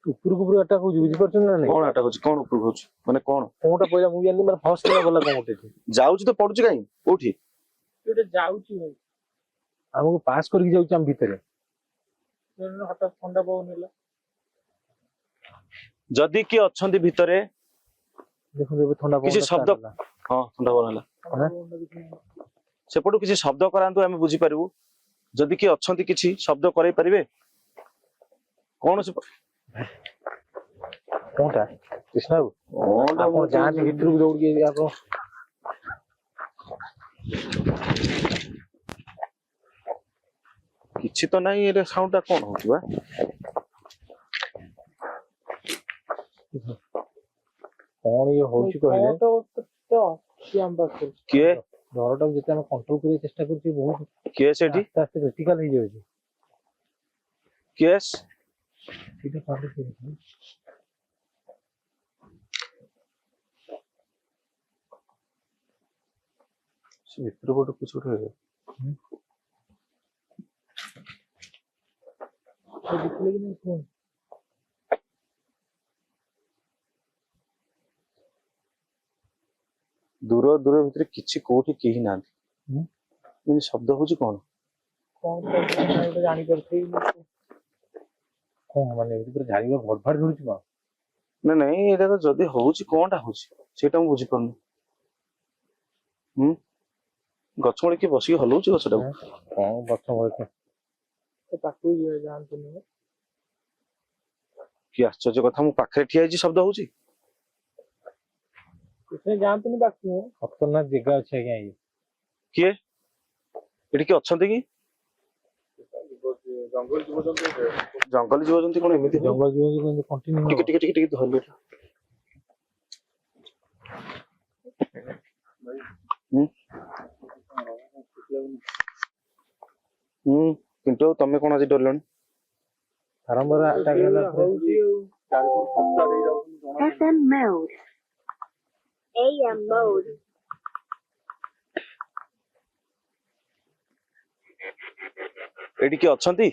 ଉପରକୁ ଉପରକୁ ଆଟାକ ହଉଛି ବୁଝିପାରୁଛନ୍ତି ନା ନାଇଁ? କଣ ଆଟାକ ହଉଛି କଣ ଉପରକୁ ହଉଛି ମାନେ କଣ କଣଟା ପଇଲା ମୁଁ ଜାଣିନି ମାନେ ଫାଷ୍ଟ କିନା ଗଲା କଣ ଗୋଟେ ଏଠି। ଯାଉଛି ତ ପଡୁଛି କାହିଁ କୋଉଠି ଗୋଟେ ଯାଉଛି ଭାଇ ଆମକୁ ପାସ୍ କରିକି ଯାଉଛି ଆମ ଭିତରେ। ହଠାତ୍ ଥଣ୍ଡା ପବନ ହେଲା। ଯଦି କିଏ ଅଛନ୍ତି ଭିତରେ ଦେଖନ୍ତୁ ଏବେ ଥଣ୍ଡା କିଛି ପବନ ଶବ୍ଦ ହଁ ଥଣ୍ଡା ପବନ ହେଲା ଥଣ୍ଡା ପବନଟା କିଛି ସେପଟୁ କିଛି ଶବ୍ଦ କରାନ୍ତୁ ଆମେ ବୁଝିପାରିବୁ ଯଦି କିଏ ଅଛନ୍ତି କିଛି ଶବ୍ଦ କରେଇ ପାରିବେ କୌଣସି କଣଟା କୃଷ୍ଣ ବାବୁ କଣଟା ଆପଣ ଯାଆନ୍ତି ଭିତରକୁ ଦୌଡ଼ିକି ଆପଣ କିଛି ତ ନାହିଁ ଏଟା ସାଉଣ୍ଡ ଟା କଣ ହଉଛି ବା କଣ ଇଏ ହଉଛି କହିଲେ? ଅଛି ଆମ ପାଖରେ। କିଏ ଡରଟାକୁ ଯେତେ ଆମେ କଣ୍ଟ୍ରୋଲ କରିବାକୁ ଚେଷ୍ଟା କରୁଛୁ ବହୁତ କିଏ ସେଠି ଆସ୍ତେ ଆସ୍ତେ କ୍ରିଟିକାଲ ହେଇଯାଉଛି। କିଏ ସେଇଟା କାଢୁଛି। ସେ ଭିତର ପଟୁ କିଛି ଗୋଟେ ଦେଖିଲେ କି ନାହିଁ କୁହନ୍ତୁ। ଦୂର ଦୂର ଭିତରେ କିଛି କୋଉଠି କେହି ନାହାନ୍ତି କିନ୍ତୁ ଶବ୍ଦ ହଉଛି କଣ କଣ ଗୋଟେ ଜାଣିପାରୁଥିବି କଣ ମାନେ ଭିତରେ ଝାଡ଼ିବା ଭଡ ଭାଡ ଧରୁଛି କଣ? ନା ନାଇଁ ଏଇଟା ତ ଯଦି ହଉଛି କଣଟା ହଉଛି ସେଇଟା ମୁଁ ବୁଝିପାରୁନି ଗଛ ମୂଳେ କିଏ ବସିକି ହଲଉଛି ଗଛଟାକୁ କଣ ଗଛ ମୂଳେ ପାଖକୁ ଯାଆନ୍ତୁନି। କି ଆଶ୍ଚର୍ଯ୍ୟ କଥା ମୁଁ ପାଖରେ ଠିଆ ହେଇଛି ଶବ୍ଦ ହଉଛି ଯାଆନ୍ତୁନି ପାଖକୁ। ଖତରନାକ ଜାଗା ଅଛି ଆଜ୍ଞା ଇଏ। କିଏ ଏଠି କିଏ ଅଛନ୍ତି କି ଜଙ୍ଗଲ ଜୀବଜନ୍ତୁ କଣ ଏମିତି ହୁଏ? ଜଙ୍ଗଲ ଜୀବଜନ୍ତୁ କଣ୍ଟିନ୍ୟୁ ଟିକେ ଟିକେ ଟିକେ ଟିକେ ଧରିଲେ କିନ୍ତୁ ତମେ କଣ ଆଜି ଡରିଲଣି ଆରମ୍ଭରେ ଆଟାକ ହେଲା FM mode. AM mode. ଏଠି କିଏ ଅଛନ୍ତି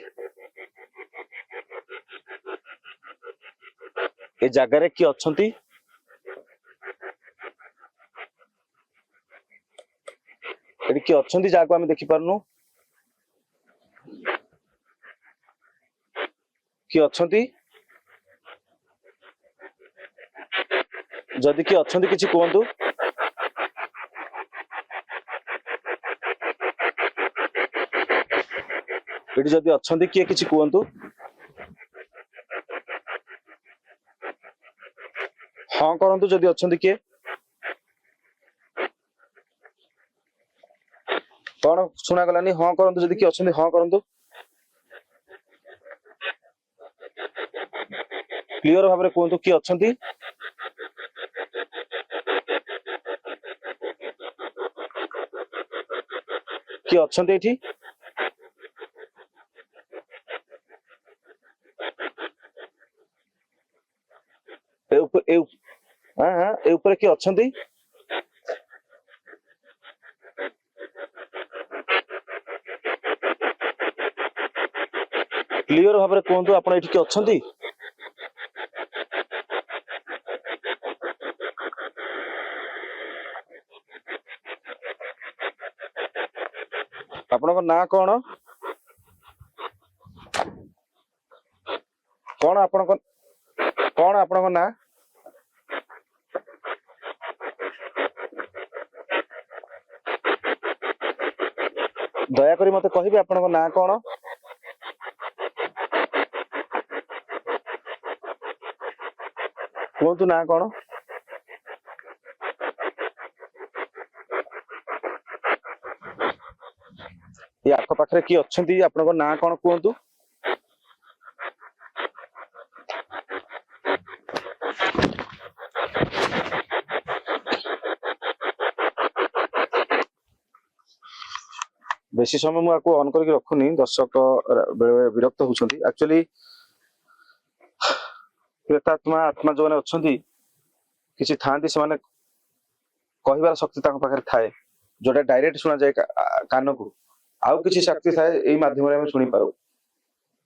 ଏ ଜାଗାରେ କିଏ ଅଛନ୍ତି ଏଠି କିଏ ଅଛନ୍ତି ଯାହାକୁ ଆମେ ଦେଖିପାରୁନୁ କିଏ ଅଛନ୍ତି ଯଦି କିଏ ଅଛନ୍ତି କିଛି କୁହନ୍ତୁ ଏଠି ଯଦି ଅଛନ୍ତି କିଏ କିଛି କୁହନ୍ତୁ ହଁ କରନ୍ତୁ ଯଦି ଅଛନ୍ତି କିଏ କଣ ଶୁଣାଗଲାନି ହଁ କରନ୍ତୁ ଯଦି କିଏ ଅଛନ୍ତି ହଁ କରନ୍ତୁ କ୍ଲିୟର ଭାବରେ କୁହନ୍ତୁ କିଏ ଅଛନ୍ତି କିଏ ଅଛନ୍ତି ଏଠି ଏ ଉପରେ କିଏ ଅଛନ୍ତି କ୍ଲିୟର ଭାବରେ କୁହନ୍ତୁ ଆପଣ ଏଠି କିଏ ଅଛନ୍ତି ଆପଣଙ୍କ ନାଁ କଣ କଣ ଆପଣଙ୍କ ନାଁ ଦୟାକରି ମତେ କହିବେ ଆପଣଙ୍କ ନାଁ କଣ କୁହନ୍ତୁ ନାଁ କଣ ଏ ଆଖପାଖରେ କିଏ ଅଛନ୍ତି ଆପଣଙ୍କ ନାଁ କଣ କୁହନ୍ତୁ ବେଶୀ ସମୟ ମୁଁ ଆକୁ ଅନ୍ କରିକି ରଖୁନି, ଦର୍ଶକ ବେଳେ ବିରକ୍ତ ହଉଛନ୍ତି। ଆକ୍ଚୁଆଲି ପ୍ରେତାତ୍ମା ଆତ୍ମା ଯୋଉମାନେ ଅଛନ୍ତି କିଛି ଥାଆନ୍ତି, ସେମାନେ କହିବାର ଶକ୍ତି ତାଙ୍କ ପାଖରେ ଥାଏ, ଯୋଉଟା ଡାଇରେକ୍ଟ ଶୁଣାଯାଏ କାନକୁ। ଆଉ କିଛି ଶକ୍ତି ଥାଏ ଏଇ ମାଧ୍ୟମରେ ଆମେ ଶୁଣିପାରୁ।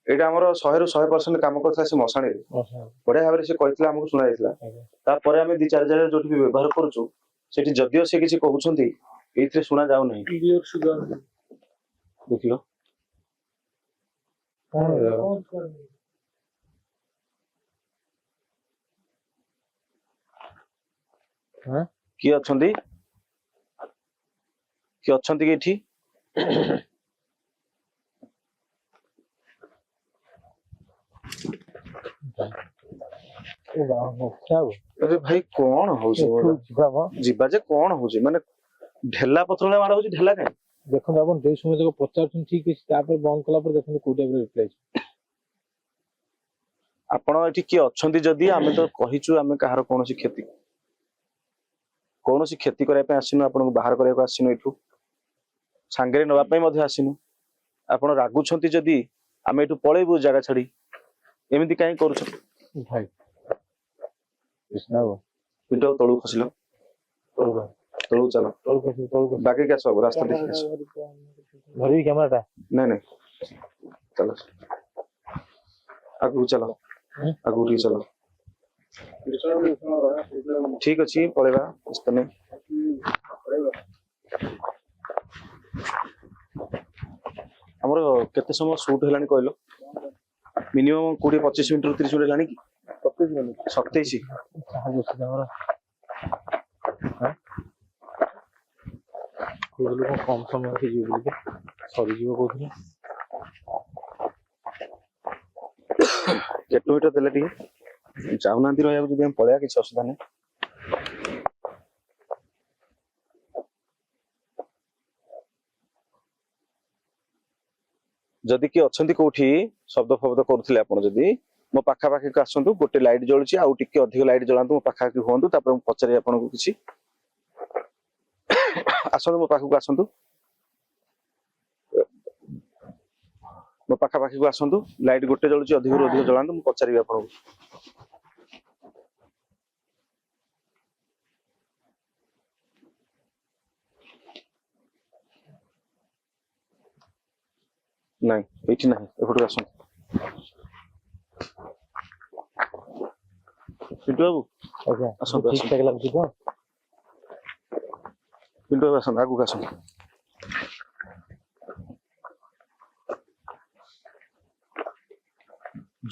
ଏଇଟା ଆମର 100ରୁ 100% କାମ କରିଥିଲା ସେ ମଶାଣିରେ, ବଢିଆ ଭାବରେ ସେ କହିଥିଲା, ଆମକୁ ଶୁଣା ଯାଇଥିଲା। ତାପରେ ଆମେ 2-4 ଜାଗାରେ ଯୋଉଠି ବି ବ୍ୟବହାର କରୁଛୁ, ସେଠି ଯଦିଓ ସେ କିଛି କହୁଛନ୍ତି, ଏଇଥିରେ ଶୁଣା ଯାଉନାହିଁ। କ୍ଲିୟର ସୁଧା ଦେଖିଲ କିଏ ଅଛନ୍ତି, କିଏ ଅଛନ୍ତି କି ଏଠି? ଆରେ ଭାଇ କଣ ହଉଛି? ଯିବା ଯେ କଣ ହଉଛି, ମାନେ ଢେଲା ପଥର ମାଡ ହଉଛି, ଢେଲା କାଇଁ? ଦେଖନ୍ତୁ ଆପଣ ଯୋଉ ସମୟ ତାକୁ ପଚାରୁଛନ୍ତି ଠିକ ଅଛି, ତାପରେ ବନ୍ଦ କଲା ପରେ ଦେଖନ୍ତୁ କୋଉ ଟାଇପର ରିପ୍ଲାଏ। ଆପଣ ଏଠି କିଏ ଅଛନ୍ତି ଯଦି? ଆମେ ତ କହିଛୁ ଆମେ କାହାର କୌଣସି କ୍ଷତି କରିବା ପାଇଁ ଆସିନୁ, ଆପଣଙ୍କୁ ବାହାର କରିବାକୁ ଆସିନୁ, ଏଠୁ ସାଙ୍ଗରେ ନେବା ପାଇଁ ମଧ୍ୟ ଆସିନୁ। ଆପଣ ରାଗୁଛନ୍ତି ଯଦି ଆମେ ଏଠୁ ପଳେଇବୁ ଜାଗା ଛାଡି। ଏମିତି କାହିଁ କରୁଛନ୍ତି? ଭାଇ ପିଣ୍ଟୁ ବାବୁ ତଳକୁ ଖସିଲ, ତଳକୁ ଚାଲ, ବାଗେଇକି ଆସ, ରାସ୍ତା ଦେଖିକି ଆସ। ଧରିବି କ୍ୟାମେରାଟା? ନାଇଁ ଚାଲ, ଆଗକୁ ଚାଲ, ଆଗକୁ ଟିକେ ଚାଲ। ଠିକ ଅଛି, ପଳେଇବା, ବ୍ୟସ୍ତ ନାହିଁ। ଆମର କେତେ ସମୟ ସୁଟ ହେଲାଣି କହିଲ? ମିନିମମ୍ 20-25 ମିନିଟରୁ 30 ମିନିଟ ହେଲାଣି କି? 27। କମ ସମୟ ହେଇଯିବ ବୋଲି ସରିଯିବ କହୁଥିଲେ। କେତେ ମିନିଟ ଦେଲେ ଟିକେ ଚାହୁଁନାହାନ୍ତି ରହିବାକୁ, ଯଦି ଆମେ ପଳେଇବା କିଛି ଅସୁବିଧା ନାହିଁ। ଯଦି କିଏ ଅଛନ୍ତି କୋଉଠି ଶବ୍ଦ ଫବ୍ଦ କରୁଥିଲେ, ଆପଣ ଯଦି ମୋ ପାଖାପାଖିକୁ ଆସନ୍ତୁ। ଗୋଟେ ଲାଇଟ୍ ଜଳୁଛି, ଆଉ ଟିକେ ଅଧିକ ଲାଇଟ୍ ଜଳାନ୍ତୁ, ମୋ ପାଖାପାଖି ହୁଅନ୍ତୁ, ତାପରେ ମୁଁ ପଚାରିବି ଆପଣଙ୍କୁ କିଛି। ଆସନ୍ତୁ, ମୋ ପାଖକୁ ଆସନ୍ତୁ, ମୋ ପାଖାପାଖିକୁ ଆସନ୍ତୁ। ଲାଇଟ୍ ଗୋଟେ ଜଳୁଛି, ଅଧିକରୁ ଅଧିକ ଜଳାନ୍ତୁ, ମୁଁ ପଚାରିବି ଆପଣଙ୍କୁ। ନାଇଁ ଏଇଠି ନାହିଁ, ଏପଟକୁ ଆସନ୍ତୁ। ପିଣ୍ଟୁ ବାବୁ ଆସନ୍ତୁ, ଠିକ ଠାକ ଲାଗୁଛି ତ? ପିଣ୍ଟୁ ବାବୁ ଆସନ୍ତୁ, ଆଗକୁ ଆସନ୍ତୁ।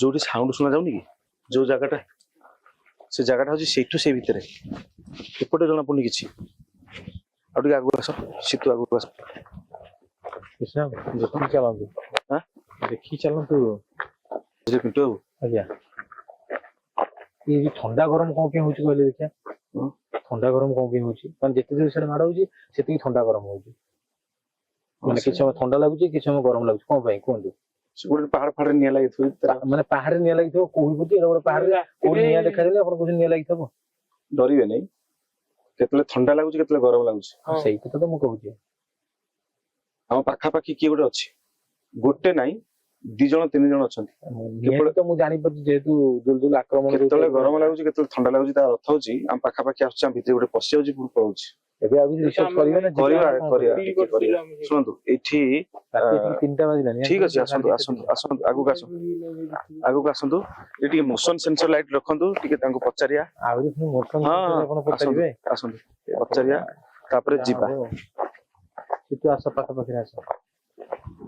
ଯୋଉଠି ସାଉଣ୍ଡ ଶୁଣା ଯାଉନି କି, ଯୋଉ ଜାଗାଟା, ସେ ଜାଗାଟା ହଉଛି ସେଇଠୁ ସେଇ ଭିତରେ, ଏପଟେ ଜଣା ପଡୁନି କିଛି। ଆଉ ଟିକେ ଆଗକୁ ଆସ, ଶୀତୁ ଆଗକୁ ଆସ। ଦେଖିକି ଚାଲନ୍ତୁ, ଦେଖିକି ଚାଲନ୍ତୁ। ପିଣ୍ଟୁ ବାବୁ ଆଜ୍ଞା, ଏଇ ଥଣ୍ଡା ଗରମ କଣ ପାଇଁ ହଉଛି କହିଲେ ଦେଖିଆ? ଥଣ୍ଡା ଗରମ କଣ ପାଇଁ ହଉଛି? ମାନେ ଯେତେ ଜୋର ସେଟା ମାଡ ହଉଛି, ସେତିକି ଥଣ୍ଡା ଗରମ ହଉଛି। ମାନେ କିଛି ସମୟ ଥଣ୍ଡା ଲାଗୁଛି, କିଛି ସମୟ ଗରମ ଲାଗୁଛି, କଣ ପାଇଁ କୁହନ୍ତୁ? ଗୋଟେ ପାହାଡ ଫାହାଡରେ ନିଆଁ ଲାଗିଥିବ, ମାନେ ପାହାଡରେ ନିଆଁ ଲାଗିଥିବ କହୁଛନ୍ତି, ଏଇଟା ଗୋଟେ ପାହାଡରେ କୋଉଠି ନିଆଁ ଦେଖାଦେଲେ ଆପଣ କହୁଛନ୍ତି ନିଆଁ ଲାଗିଥିବ? ଡରିବେ ନାଇଁ, କେତେବେଳେ ଥଣ୍ଡା ଲାଗୁଛି, କେତେବେଳେ ଗରମ ଲାଗୁଛି। ସେଇ କଥା ତ ମୁଁ କହୁଛି। ଆମ ପାଖାପାଖି କିଏ ଗୋଟେ ଅଛି, ଗୋଟେ ନାଇଁ 2 ଜଣ 3 ଜଣ ଅଛନ୍ତି। ନିହାତି ତ ମୁଁ ଜାଣିପାରୁଛି, ଯେହେତୁ ଦୁଲଦୁଲ ଆକ୍ରମଣ କେତେବେଳେ ଗରମ ଲାଗୁଛି, କେତେବେଳେ ଥଣ୍ଡା ଲାଗୁଛି, ତାର ଅର୍ଥ ହଉଛି ଆମ ପାଖାପାଖି ଆସୁଛି, ଆମ ଭିତରେ ଗୋଟେ ପଶି ଯାଉଛି, ପୁଣି ପଳଉଛି। ଏବେ ଆଉ କିଛି ରିସର୍ଚ୍ଚ କରିବେ ନା? କରିବା। ଶୁଣନ୍ତୁ, ଏଇଠି 3ଟା ବାଜିଲାନି। ଠିକ ଅଛି, ଆସନ୍ତୁ ଆସନ୍ତୁ ଆସନ୍ତୁ, ଆଗକୁ ଆସନ୍ତୁ, ଆଗକୁ ଆସନ୍ତୁ। ଏ ଟିକେ ମୋସନ ସେନ୍ସର ଲାଇଟ ରଖନ୍ତୁ, ଟିକେ ତାଙ୍କୁ ପଚାରିବା। ଆହୁରି ମୋସନ ଆପଣ ଆସନ୍ତୁ ପଚାରିବେ? ଆସନ୍ତୁ, ପଚାରିବା, ତାପରେ ଯିବା। କିନ୍ତୁ ଆସ, ପାଖାପାଖି ଆସ।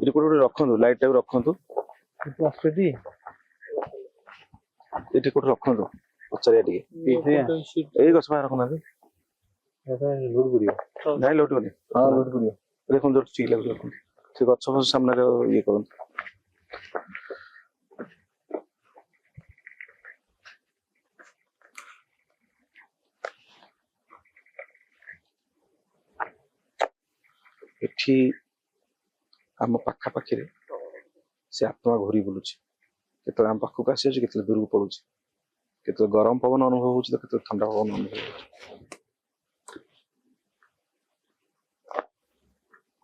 ଏଠି କୋଉଠି ଗୋଟେ ରଖନ୍ତୁ, ଲାଇଟ ଟାକୁ ରଖନ୍ତୁ। କିନ୍ତୁ ଆସୁଛି ଏଠି କୋଉଠି ରଖନ୍ତୁ, ପଚାରିବା ଟିକେ। ଏଇ ଗଛ ପାଖରେ ରଖୁନାହାନ୍ତି। ଲୋଡ କରିବ? ନାଇଁ ଲୋଡ କରିବ, ହଁ ଲୋଡ କରିବ। ଦେଖନ୍ତୁ ଯୋଉଠି ଠିକ ଲାଗୁଛି ରଖନ୍ତୁ, ସେ ଗଛ ଫଛ ସାମ୍ନାରେ ଇଏ କରନ୍ତୁ। ଏଠି ଆମ ପାଖାପାଖିରେ ସେ ଆତ୍ମା ଘୁରି ବୁଲୁଛି, କେତେବେଳେ ଆମ ପାଖକୁ ଆସିଯାଉଛି, କେତେବେଳେ ଦୂରକୁ ପଳଉଛି, କେତେବେଳେ ଗରମ ପବନ ଅନୁଭବ ହଉଛି, ତ କେତେବେଳେ ଥଣ୍ଡା ପବନ ଅନୁଭବ ହଉଛି।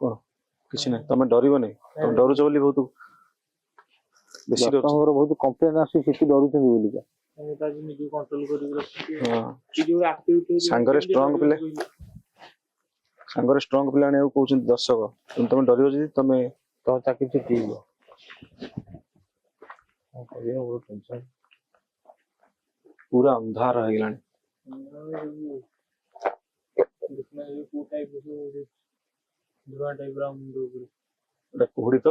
କଣ କିଛି ନାହିଁ ତମେ ଡରିବନି ତମେ ଡରୁଛ ବୋଲି ବହୁତ ବେଶୀ ଡରୁଛ ଡକ୍ଟରଙ୍କର ବହୁତ କମ୍ପ୍ଲେନ୍ ଆସୁଛି ସେଠି ଡରୁଛନ୍ତି ବୋଲିକା। ଆମେ ତା ନିଜକୁ କଣ୍ଟ୍ରୋଲ କରିକି ରଖିକି ହଁ କି ଯୋଉ ଆକ୍ଟିଭିଟି ସାଙ୍ଗରେ strong ପିଲା। ସାଙ୍ଗରେ ଷ୍ଟ୍ରଙ୍ଗ ପିଲା ଆଣିବାକୁ କହୁଛନ୍ତି ଦର୍ଶକ କିନ୍ତୁ ତମେ ଡରିବ ଯଦି ତମେ ତମ ଚାକିରି ଛୁଟି ହେଇଯିବ। କଣ କରିବା ବହୁତ ଟେନସନ୍। ପୁରା ଅନ୍ଧାର ହେଇଗଲାଣି କୋଉ ଟାଇପ ଧୂଆଁ ଟାଇପ ର ମୁଣ୍ଡ ଉପରେ ଏଟା କୁହୁଡି ତ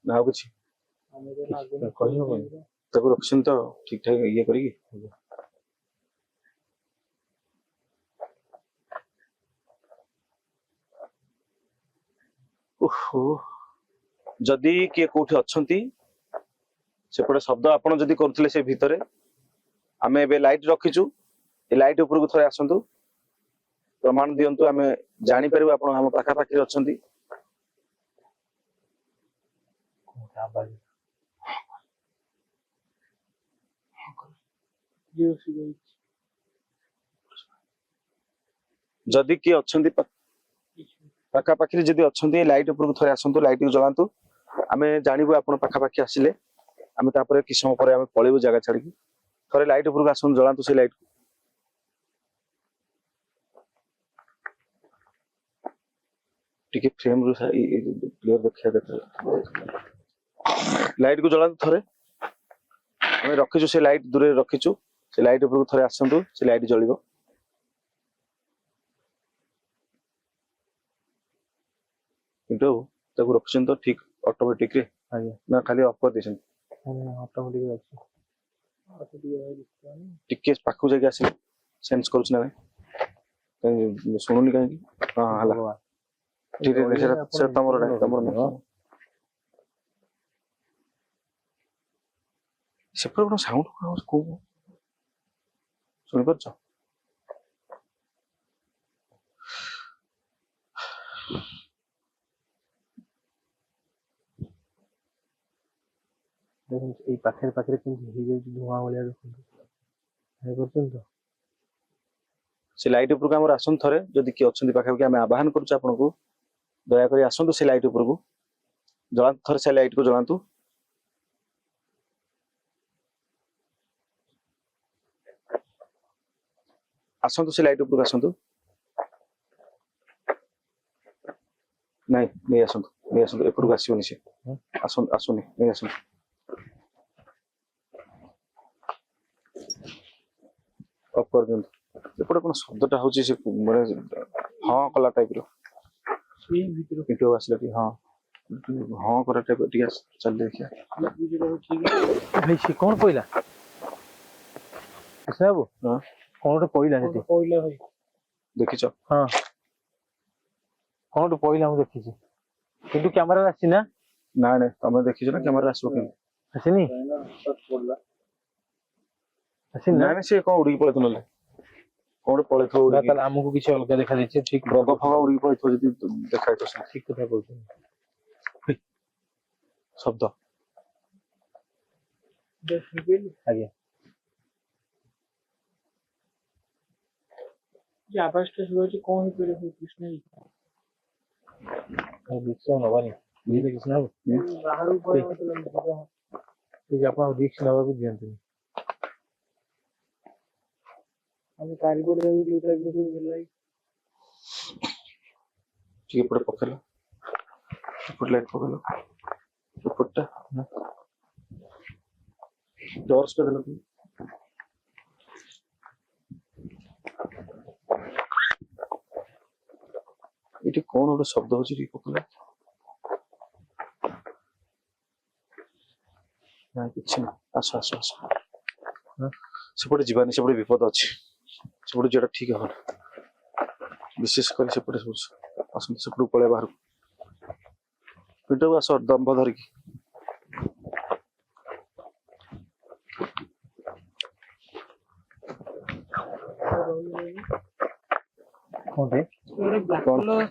ନା ଆଉ କିଛି ଆମେ ତ ଲାଗୁନି କହିହବନି। ତାକୁ ରଖିଛନ୍ତି ତ ଠିକ ଠାକ ଇଏ କରିକି ଓହୋ ଯଦି କିଏ କୋଉଠି ଅଛନ୍ତି ସେପଟେ ଶବ୍ଦ ଆପଣ ଯଦି କରୁଥିଲେ ସେ ଭିତରେ ଆମେ ଏବେ ଲାଇଟ ରଖିଛୁ ଏ ଲାଇଟ ଉପରକୁ ଥରେ ଆସନ୍ତୁ ପ୍ରମାଣ ଦିଅନ୍ତୁ ଆମେ ଜାଣିପାରିବୁ ଆପଣ ଆମ ପାଖାପାଖି ଅଛନ୍ତି ଯଦି କିଏ ଅଛନ୍ତି ପାଖାପାଖିରେ ଯଦି ଅଛନ୍ତି ଲାଇଟ ଉପରକୁ ଥରେ ଆସନ୍ତୁ ଲାଇଟ କୁ ଜଳାନ୍ତୁ ଆମେ ଜାଣିବୁ ଆପଣ ପାଖାପାଖି ଆସିଲେ ଆମେ ତାପରେ କିଛି ସମୟ ପରେ ଆମେ ପଳେଇବୁ ଜାଗା ଛାଡିକି ଥରେ ଲାଇଟ ଉପରକୁ ଆସନ୍ତୁ ଜଳାନ୍ତୁ ସେ ଲାଇଟ ଟିକେ ଫ୍ରେମ ରୁ କ୍ଲିୟର ଦେଖିବା ଲାଇଟ କୁ ଜଳାନ୍ତୁ ଥରେ ଆମେ ରଖିଛୁ ସେ ଲାଇଟ ଦୂରରେ ରଖିଛୁ ସେ ଲାଇଟ ଉପରକୁ ଥରେ ଆସନ୍ତୁ ସେ ଲାଇଟ ଜଳିବ କିନ୍ତୁ ତାକୁ ରଖିଛନ୍ତି ତ ଠିକ ଅଟୋମେଟିକ ରେ ଆଜ୍ଞା ନା ଖାଲି ଅଫ୍ କରିଦେଇଛନ୍ତି ଅଟୋମେଟିକ ଅଛି। ଟିକେ ପାଖକୁ ଯାଇକି ଆସିଲେ ସେନ୍ସ କରୁଛି ନା କାହିଁକି ଶୁଣୁନି କାହିଁକି ହଁ ହେଲା ଠିକ ସେଟା ତମର ନାହିଁ ତମର ନାହିଁ ସେପଟେ କଣ ସାଉଣ୍ଡ କୋଉ ଶୁଣିପାରୁଛ ଦେଖନ୍ତୁ ଏଇ ପାଖରେ ପାଖରେ କେମିତି ହେଇଯାଉଛି ଧୂଆଁ ଭଳିଆ ଦେଖନ୍ତୁ କରୁଛନ୍ତି ତ ସେ ଲାଇଟ ଉପରକୁ ଆମର ଆସନ୍ତୁ ଥରେ ଯଦି କିଏ ଅଛନ୍ତି ପାଖାପାଖି ଆମେ ଆବାହନ କରୁଛୁ ଆପଣଙ୍କୁ ଦୟାକରି ଆସନ୍ତୁ ସେ ଲାଇଟ ଉପରକୁ ଜଳାନ୍ତୁ ଥରେ ସେ ଲାଇଟ କୁ ଜଳାନ୍ତୁ ଆସନ୍ତୁ ସେ ଲାଇଟ ଉପରକୁ ଆସନ୍ତୁ ନାଇଁ ନେଇ ଆସନ୍ତୁ ଏପଟକୁ ଆସିବନି ସେ ଆସନ୍ତୁ ଆସୁନି ନେଇ ଆସନ୍ତୁ ଅଫ୍ କରିଦିଅନ୍ତୁ ଏପଟେ କଣ ଶବ୍ଦଟା ହଉଛି ସେ ମାନେ ହଁ କଲା ଟାଇପ ର ସେଇ ଭିତରେ କିନ୍ତୁ ଆସିଲା ଟିକେ ହଁ କରା ଟାଇପ ଟିକେ ଚାଲି ଦେଖିଆ ଭାଇ ସେ କଣ କହିଲା ବାବୁ ହଁ କଣ ଗୋଟେ କହିଲା ସେଠି କହିଲା ଭାଇ ଦେଖିଛ ହଁ କଣ ଗୋଟେ କହିଲା ମୁଁ ଦେଖିଛି କିନ୍ତୁ କ୍ୟାମେରା ଆସିଛି ନା ନାଇଁ ନାଇଁ ତମେ ଦେଖିଛ ନା କ୍ୟାମେରା ଆସିବ କେମିତି ଆସିନି ଆସିନି ନା ନାଇଁ ନାଇଁ ସେ କଣ ଉଡିକି ପଳେଇଥିବ ନହେଲେ କଣ ଗୋଟେ ପଳେଇଥିବ ଉଡିକି ତାହେଲେ ଆମକୁ କିଛି ଅଲଗା ଦେଖାଯାଇଛି ଠିକ ବଗ ଫଗ ଉଡିକି ପଳେଇଥିବ ଯଦି ଦେଖାଇଥିବ ସେମିତି ଠିକ କଥା କହୁଛନ୍ତି ଶବ୍ଦ ଆଜ୍ଞା ଯେ ଆବାଜଟା ଶୁଭାଯାଉଛି କଣ ହେଇପାରିବ କୃଷ୍ଣ ରିକ୍ସ ନବାନି ବୁଝିଲେ କିଛି ନା ବାହାରକୁ ପଳେଇବା ଆପଣ ରିକ୍ସ ନେବାକୁ ଦିଅନ୍ତୁନି ଆମେ କାରିଗର ଟିକେ ଏପଟେ ପକେଇଲ ଏପଟେ ଲାଇଟ୍ ପକେଇଲ ଏପଟଟା ଟର୍ଚ୍ଚଟା ଦେଲ ଏଠି କଣ ଗୋଟେ ଶବ୍ଦ ହଉଛି ଟିକେ ପକେଇଲ ନାଇଁ କିଛି ନାହିଁ ଆସ ସେପଟେ ଯିବାନି ସେପଟେ ବିପଦ ଅଛି ସେପଟେ ଯିବାଟା ଠିକ ହବନି ବିଶେଷ କରି ସେପଟେ ସବୁ ଆସନ୍ତୁ ସେପଟକୁ ପଳେଇବା ବାହାରକୁ ପିଣ୍ଟୁ ଆସ ଦମ୍ଭ ଧରିକି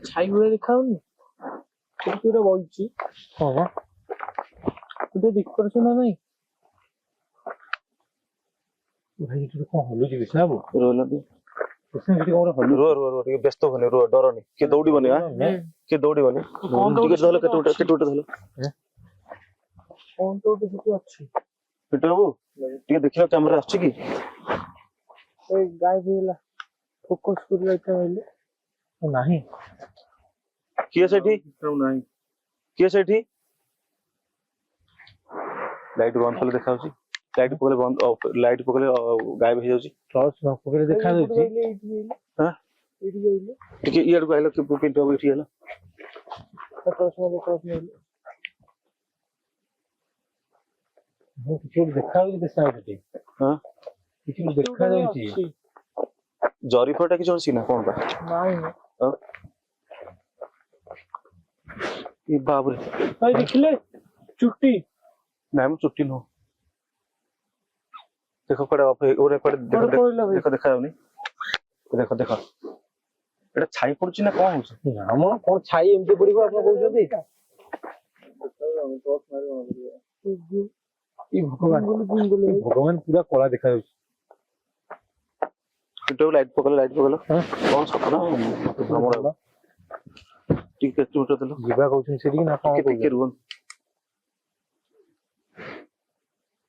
ଛାଇ ଭଳିଆ ଦେଖାଯାଉନି ସେଠି ଗୋଟେ ବଇଛି ହଁ ବା ତୁ ଟିକେ ଦେଖିପାରୁଛୁ ନା ନାଇଁ ଭାଇ ଏଠି କଣ ହଲୁଛି ବିଷ୍ଣା ବାବୁ ରହିଲ ସେଠି କଣ ହଲୁ ରୁହ ଟିକେ ବ୍ୟସ୍ତ ହୁଅନି ରୁହ ଡରନି କିଏ ଦୌଡ଼ିବନି କିଏ ଦୌଡ଼ିବନି କଣ ଟିକେ ଧରିଲ ଦୌଡୁଛି? କେତେ ଗୋଟେ ଧରିଲ କଣ ତ ଗୋଟେ ସେଠି ଅଛି ପିଣ୍ଟୁ ବାବୁ ଟିକେ ଦେଖିଲ କ୍ୟାମେରା ଆସୁଛି କି ଏ ଗାଈ ହେଇଗଲା ଫୋକସ କରିବା ଏଇଟା ହେଲେ ନାହିଁ କିଏ ସେଠି ନାହିଁ କିଏ ସେଠି ଲାଇଟ୍ ବନ୍ଦ କଲେ ଦେଖାଯାଉଛି ଲାଇଟ୍ ପକେଇଲେ ବନ୍ଦ ଲାଇଟ୍ ପକେଇଲେ ଗାୟବ ହେଇଯାଉଛି ଟର୍ଚ ନ ପକେଇଲେ ଦେଖା ଯାଉଛି ହଁ ଏଇଠି ଯାଇଲେ ଟିକେ ଇଆଡକୁ ଆଇଲ ପିଣ୍ଟୁ ବାବୁ ଏଠି ଆଇଲ କିଛି ଗୋଟେ ଦେଖା ଯାଉଛି ଦେଖା ସେଠି ହଁ କିଛି ଗୋଟେ ଦେଖା ଯାଉଛି ଜରି ଫଟା କିଛି ଅଛି ନା କଣ ବା ନାଇଁ ଏ ବାବରେ ଭାଇ ଦେଖିଲେ ଚୁଟି ନାଇଁ ମୁଁ ଚୁଟି ନୁହଁ ଦେଖ କୁଆଡେ ପଳେଇଲା ଭାଇ। ଦେଖ ଦେଖା ଯାଉନି ଦେଖ ଦେଖ ଏଟା ଛାଇ ପଡୁଛି ନା କଣ ହଉଛି ଆମ କଣ ଛାଇ ଏମିତି ପଡିବ ଆପଣ କହୁଛନ୍ତି ଏ ଭଗବାନ ଭଗବାନ ପୁରା କଳା ଦେଖାଯାଉଛି ଲାଇଟ୍ ପକେଇଲ କଣ ସପନ ଭ୍ରମଣ ଟିକେ ଚୁଟ ଦେଲ ଯିବା କହୁଛନ୍ତି ସେଠିକି ନା କଣ ଟିକେ ରୁହ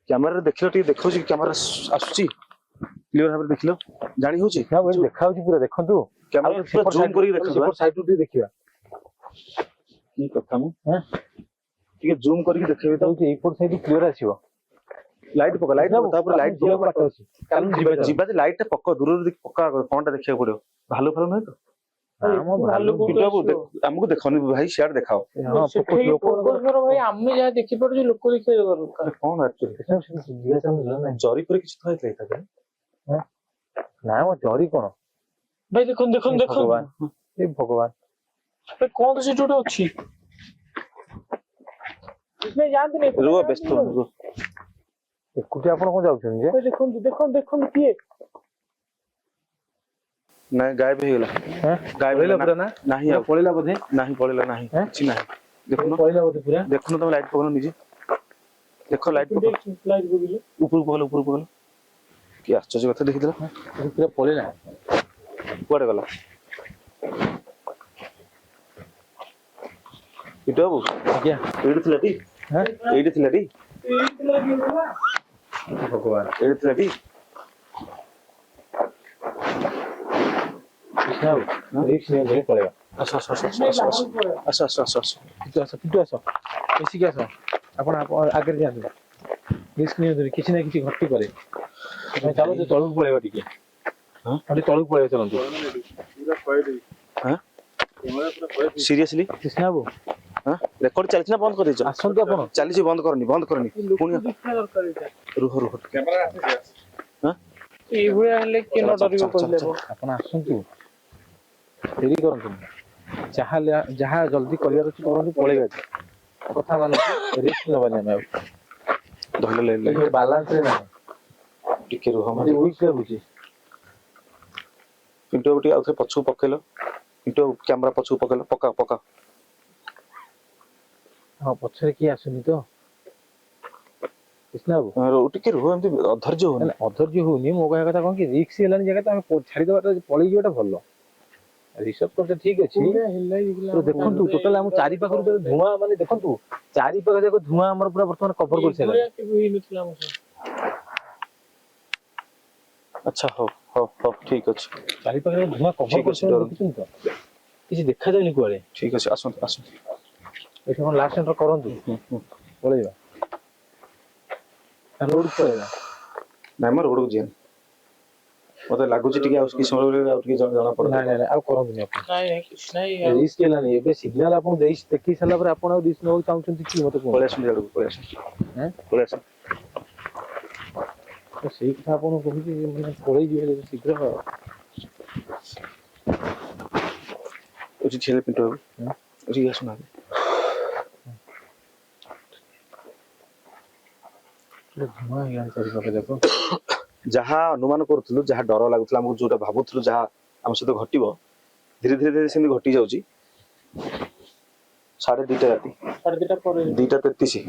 କ୍ୟାମେରାରେ ଦେଖିଲ ଟିକେ ଦେଖଉଛି କ୍ୟାମେରା ଆସୁଛି କ୍ଲିୟର ଭାବରେ ଦେଖିଲ ଜାଣି ହଉଛି ନା ଭାଇ ଦେଖାଯାଉଛି ପୁରା ଦେଖନ୍ତୁ କ୍ୟାମେରା ପୁରା ଜୁମ୍ କରିକି ଦେଖନ୍ତୁ ସାଇଡରୁ ଟିକେ ଦେଖିବା କି କଥା ମୁଁ ଟିକେ ଜୁମ୍ କରିକି ଦେଖେଇବେ ତ ଏଇପଟ ସାଇଡ କ୍ଲିୟର ଆସିବ ଲାଇଟ୍ ପକା ତାପରେ ଲାଇଟ୍ ବାଟ ଅଛି ଯିବା ଯେ ଲାଇଟ୍ ଟା ପକା ଦୂରରୁ ପକା କଣଟା ଦେଖିବାକୁ ପଡିବ ଭାଲୁ ଫାଲୁ ନାହିଁ ତ ଆମ ଭାଲୁ ପିଣ୍ଟୁ ବାବୁ ଆମକୁ ଦେଖନି ଭାଇ ସିଆଡେ ଦେଖାଅ ଭାଇ ଆମେ ଯାହା ଦେଖିପାରୁଛୁ ଲୋକ ଦେଖିବା ଦରକାର କଣ ଆକ୍ଚୁଆଲି ଜରି ପରେ କିଛି ଥୁଆ ହେଇଥିଲା ନାଇଁ ମୋ ଜରି କଣ ଭାଇ ଦେଖନ୍ତୁ ଦେଖନ୍ତୁ ଦେଖନ୍ତୁ ଭଗବାନ ଏ ଭଗବାନ ଭାଇ କଣ ତ ସେଠି ଗୋଟେ ଅଛି ନାଇଁ ଯାଆନ୍ତୁନି ରୁହ ବ୍ୟସ୍ତ ରୁହ ଏକୁଟିଆ ଆପଣ କଣ ଯାଉଛନ୍ତି ଯେ ଭାଇ ଦେଖନ୍ତୁ ଦେଖନ୍ତୁ ଦେଖନ୍ତୁ କିଏ ନାଇଁ ଗାୟବ ହେଇଗଲା ଗାୟବ ପଳେଇଲା ପୁରା ନା ନାହିଁ ଆଉ ପଳେଇଲା ବୋଧେ ନାହିଁ ପଳେଇଲା ନାହିଁ କିଛି ନାହିଁ ଦେଖୁନ ପଳେଇଲା ବୋଧେ ପୁରା ଦେଖୁନ ତମେ ଲାଇଟ୍ ପକଉନ ନିଜେ ଦେଖ ଲାଇଟ୍ ପକଉ ଲାଇଟ୍ ପକେଇଲେ ଉପରକୁ ପକଉନ କି ଆଶ୍ଚର୍ଯ୍ୟ କଥା ଦେଖିଦେଲ ପୁରା ପଳେଇଲା କୁଆଡେ ଗଲା ପିଣ୍ଟୁ ବାବୁ ଆଜ୍ଞା ଏଇଠି ଥିଲା ଟି ଏଇଠି ଥିଲା ଟି ଭଗବାନ ଏଇଠି ଥିଲା ଟି ପଳେଇବା ଆସ ଆସ ଆସ ଆସ ଆସ ଆସ ଆସ ଆସ କିନ୍ତୁ ଆସ ମିଶିକି ଆସ ଆପଣ ଆଗରେ ଯାଆନ୍ତୁ ରିସ୍କ ନିଅନ୍ତୁନି କିଛି ନା କିଛି ଘଟି ପାରେ ଚାଲନ୍ତୁ ତଳକୁ ପଳେଇବା ଟିକେ ତଳକୁ ପଳେଇବା ଚାଲନ୍ତୁ ସିରିୟସଲି କୃଷ୍ଣ ବାବୁ ରେକର୍ଡ ଚାଲିଛି ନା ବନ୍ଦ କରିଦେଇଛ ଆସନ୍ତୁ ଆପଣ ଚାଲିଛି ବନ୍ଦ କରନି ପୁଣି ଦେଖିବା ଦରକାର ଏଇଟା ରୁହ ଏଇଭଳିଆ ହେଲେ କିଏ ନ ଡରିବ କହିଲେ ଆପଣ ଆସନ୍ତୁ ଡେରି କରନ୍ତୁନି ଯାହା ଜଲ୍ଦି କରିବାର ଅଛି କରନ୍ତୁ ପଳେଇବା କଥା ମାନନ୍ତୁ ରିସ୍କ ନେବାନି ଆମେ ଆଉ ଧରିଲେ ବାଲାନ୍ସରେ ନାହିଁ ଟିକେ ରୁହ ୱିକ୍ ଲାଗୁଛି ପିଣ୍ଟୁ ବାବୁ ଟିକେ ଆଉଥରେ ପଛକୁ ପକେଇଲ ପିଣ୍ଟୁ ବାବୁ କ୍ୟାମେରା ପଛକୁ ପକେଇଲ ପକା ହଁ ପଛରେ କିଏ ଆସୁନି ତ କୃଷ୍ଣ ବାବୁ ଟିକେ ରୁହ ଏମିତି ଅଧୈର୍ଯ୍ୟ ହଉନି ଅଧୈର୍ଯ୍ୟ ହଉନି ମୋ କହିବା କଥା କଣ କି ରିକ୍ସ ହେଲାନି ଜାଗା ତ ଆମେ ଛାଡିଦବାଟା ପଳେଇ ଯିବାଟା ଭଲ ରିସର୍ଚ୍ଚ କରୁଛ ଠିକ ଅଛି ଦେଖନ୍ତୁ ଟୋଟାଲ ଆମ ଚାରି ପାଖରୁ ଧୂଆଁ ମାନେ ଦେଖନ୍ତୁ ଚାରି ପାଖ ଯାକ ଧୂଆଁ ଆମର ପୁରା ବର୍ତ୍ତମାନ କଭର କରିସାରିଲାଣି ଆଚ୍ଛା ହଉ ଠିକ ଅଛି ଚାରି ପାଖରେ ଧୂଆଁ କଭର କରିସାରିଲାଣି ଦେଖୁଛନ୍ତି ତ କିଛି ଦେଖାଯାଉନି କୁଆଡେ ଠିକ ଅଛି ଆସନ୍ତୁ ଏଠି କଣ ଲାଷ୍ଟ ଏଣ୍ଟର କରନ୍ତୁ ପଳେଇବା ରୋଡକୁ ପଳେଇବା ନାଇଁ ମୋ ରୋଡକୁ ଯିବା ମତେ ଲାଗୁଛି ଟିକେ ଆଉ କିଛି ସମୟ ଆଉ ଟିକେ ଜଣା ପଡେ ନାଇଁ ଆଉ କରନ୍ତୁନି ଆପଣ ରିସ୍କ ହେଲାନି ଏବେ ସିଗ୍ନାଲ ଆପଣ ଦେଖି ସାରିଲା ପରେ ଆପଣ ଆଉ ରିସ୍କ ନେବାକୁ ଚାହୁଁଛନ୍ତି କି ମତେ ପଳେଇ ଆସନ୍ତୁ ଆଡକୁ ପଳେଇ ଆସନ୍ତୁ ସେଇ କଥା ଆପଣଙ୍କୁ କହୁଛି ମାନେ ପଳେଇ ଯିବେ ଶୀଘ୍ର ଏଠି ଥିଲେ ପିଣ୍ଟୁ ବାବୁ ଏଠିକି ଆସୁନାହାନ୍ତି ଧୂଆଁ ହେଇଗଲାଣି ଚାରି ପାଖ ଯାକ ଯାହା ଅନୁମାନ କରୁଥିଲୁ ଯାହା ଡର ଲାଗୁଥିଲା ଆମକୁ ଯୋଉଟା ଭାବୁଥିଲୁ ଯାହା ଆମ ସହିତ ଘଟିବ ଧୀରେ ଧୀରେ ସେମିତି ଘଟି ଯାଉଛି 2:30 ରାତି 2:33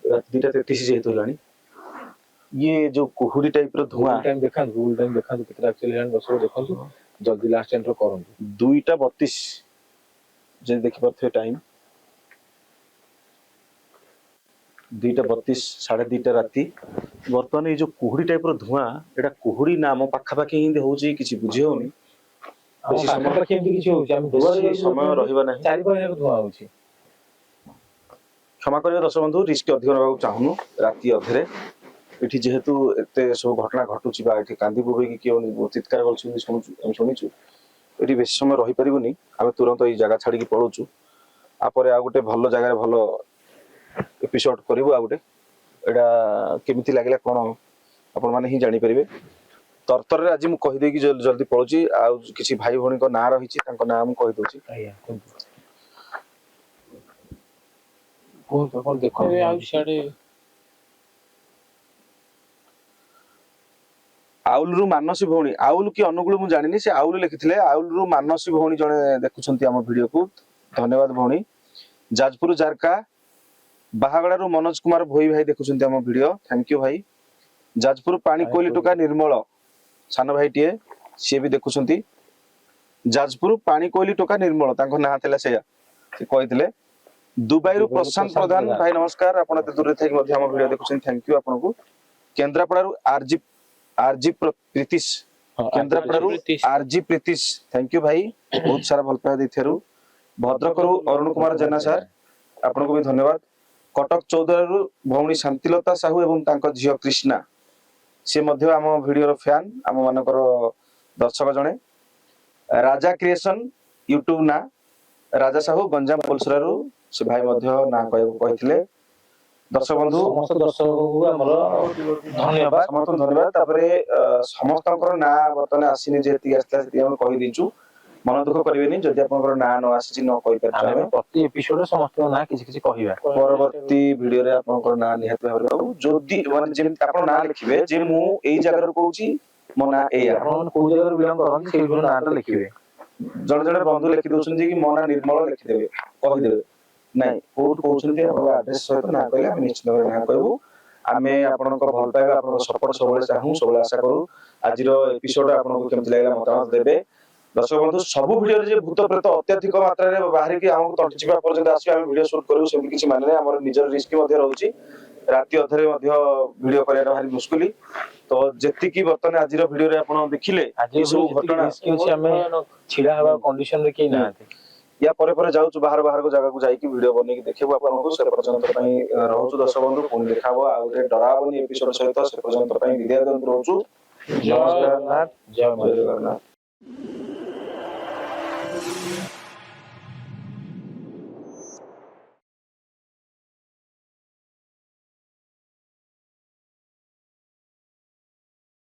ରାତି 2:33 ଯେହେତୁ ହେଲାଣି ଇଏ ଯୋଉ କୁହୁଡି ଟାଇପ ର ଧୂଆଁ ଦେଖାନ୍ତୁ କେତେଟା ଆକ୍ଚୁଆଲି ହେଲାଣି ଦର୍ଶକ ଦେଖନ୍ତୁ ଜଲ୍ଦି ଲାଷ୍ଟ ଏଣ୍ଟର କରନ୍ତୁ 2:32 जे देखि पारथे टाइम 2:32 2:30 राति बर्तमान ये जो कुहुड़ी टाइप रो धुआं एटा कुहुड़ी ना हम पाखा पाखी हिंदी होउची किछि बुझी होउनी ଆମ ବେଶୀ ସମୟ ପାଖାପାଖି ଏମିତି କିଛି ହଉଛି ଆମେ ଦୁଆରେ ବେଶୀ ସମୟ ରହିବା ନାହିଁ ଚାରି ପାଖ ଯାକ ଧୂଆଁ ହଉଛି। क्षमा करिए दर्शक बंधु रिस्क अधिक नेबाक चाहूनु राति अधरे एठी जेहेतु एते सब घटना घटुची बा एठी कांदी बोबे कि केउ चित्कार करछु शुणिछु एठी बेसी समय रही परिबुनी आमे तुरंत ई जगह छाडी कि पळुछु आ परे आ गुटे भलो जगह भलो एपिसोड करिवु आ गुटे एडा केमिति लागिला कोन आपण माने ही जानि परिबे तरतर रे आज मु कहि दे कि जल्दी पळुची आ किछि भाई भणी को ना रहिछि तांको नाम कहि दोछि ଆଜ୍ଞା କୁହନ୍ତୁ ଆପଣ ଦେଖନ୍ତୁ ଏବେ ଆଉ ସିଆଡେ आउलरू मानसी भौणी आउल कि अनुगुल मु जानिनी से आउल लिखिथिले आउलरू मानसी भौणी जने देखुछंती हम वीडियो को धन्यवाद भौणी जाजपुर जारका बाहागड़ारू मनोज कुमार भोई भाई देखुछंती हम वीडियो थैंक यू भाई जाजपुर पानी कोइली टोका निर्मल सान भाई टिए से भी देखुछंती जाजपुर पानी कोइली टोका निर्मल तांको ना थिला सेया से कहिथिले दुबई रू प्रशांत प्रधान भाई नमस्कार आपण एते दूर थे मध्ये हम वीडियो देखुछन थैंक यू आपन को केंद्रापड़ारू आरजी प्रीतिश केंद्रापड़ारू आरजी प्रीतिश थैंक यू भाई बहुत सारा भल पाए देथेरु भद्रकरू अरुण कुमार जेना सर आपन को भी धन्यवाद कटक चौधरी भौणी शांतिलता साहू एवं तांको झियो कृष्णा से मध्य आम वीडियो रो फैन आम मानकर दर्शक जणे राजा क्रिएशन यूट्यूब ना राजा साहू गंजाम पोलसरारू से भाई मध्य ना कहिथिले दर्शक बंधु ସମସ୍ତ ଦର୍ଶକଙ୍କୁ ଆମର ଧନ୍ୟବାଦ समस्त धन्यवाद तापरे समस्तଙ୍କର ना बर्तमान आसीनी जेति आस्ता सेति हम कहि दिचु मन दुख करिवेनी जदि आपनकर ना न आसीची न कहि परछु ଆମେ ଆମେ ପ୍ରତି ଏପିସୋଡରେ ସମସ୍ତଙ୍କ ନାଁ କିଛି କିଛି କହିବା परवर्ती वीडियो रे आपनकर ना निहात भाबरे कहू जदि माने जेम आपन ना लिखिबे जे मु एई जगह रे कहूची मो ना एया ଆପଣ ମାନେ କୋଉ ଜାଗାରୁ ବିଲଙ୍ଗ କରନ୍ତି ସେଇ ଭିତରେ ନାଁଟା ଲେଖିବେ जण जण बंधु लिखि दोछन जे कि मो ना निर्मल लिखि देबे कहि देबे नाही कोड कहउछन जे अपन एड्रेस सहित ना कहले हम निश्चित भाबरे ना कहबू आमे आपनकर भल पाइबा आपनकर सपोर्ट सबले चाहू सबले आशा करू आजिरो एपिसोड आपनको केमति लागला मतामत देबे दर्शक बंधु सब वीडियो रे जे भूत प्रेत अत्यधिक मात्रा रे बाहर की हमको तंटी चिपा पर्यंत आसी हम वीडियो शूट करू सेमि किछि माने नै हमर निजर रिस्क मध्ये रहउची राति अधरे मध्ये वीडियो करिया भारी मुश्किल तो जेति की बर्तन आजिरो वीडियो रे आपण देखिले ଆଜି ए सब घटना କିଛି ଆମେ ଛିଡା ହେବା କଣ୍ଡିସନରେ କେହି ନାହାନ୍ତି या परे परे जाउछु बाहर बाहर को जगह को जाई की वीडियो बनै की देखिबो आपनको से पर्यंत पई रहउछु दर्शक बंधु पुनी देखाबो आ उठे डरावनी एपिसोड सहित से पर्यंत पई विदाय दन रहउछु ଜୟ ଜଗନ୍ନାଥ ଜୟ ମା जय जगन्नाथ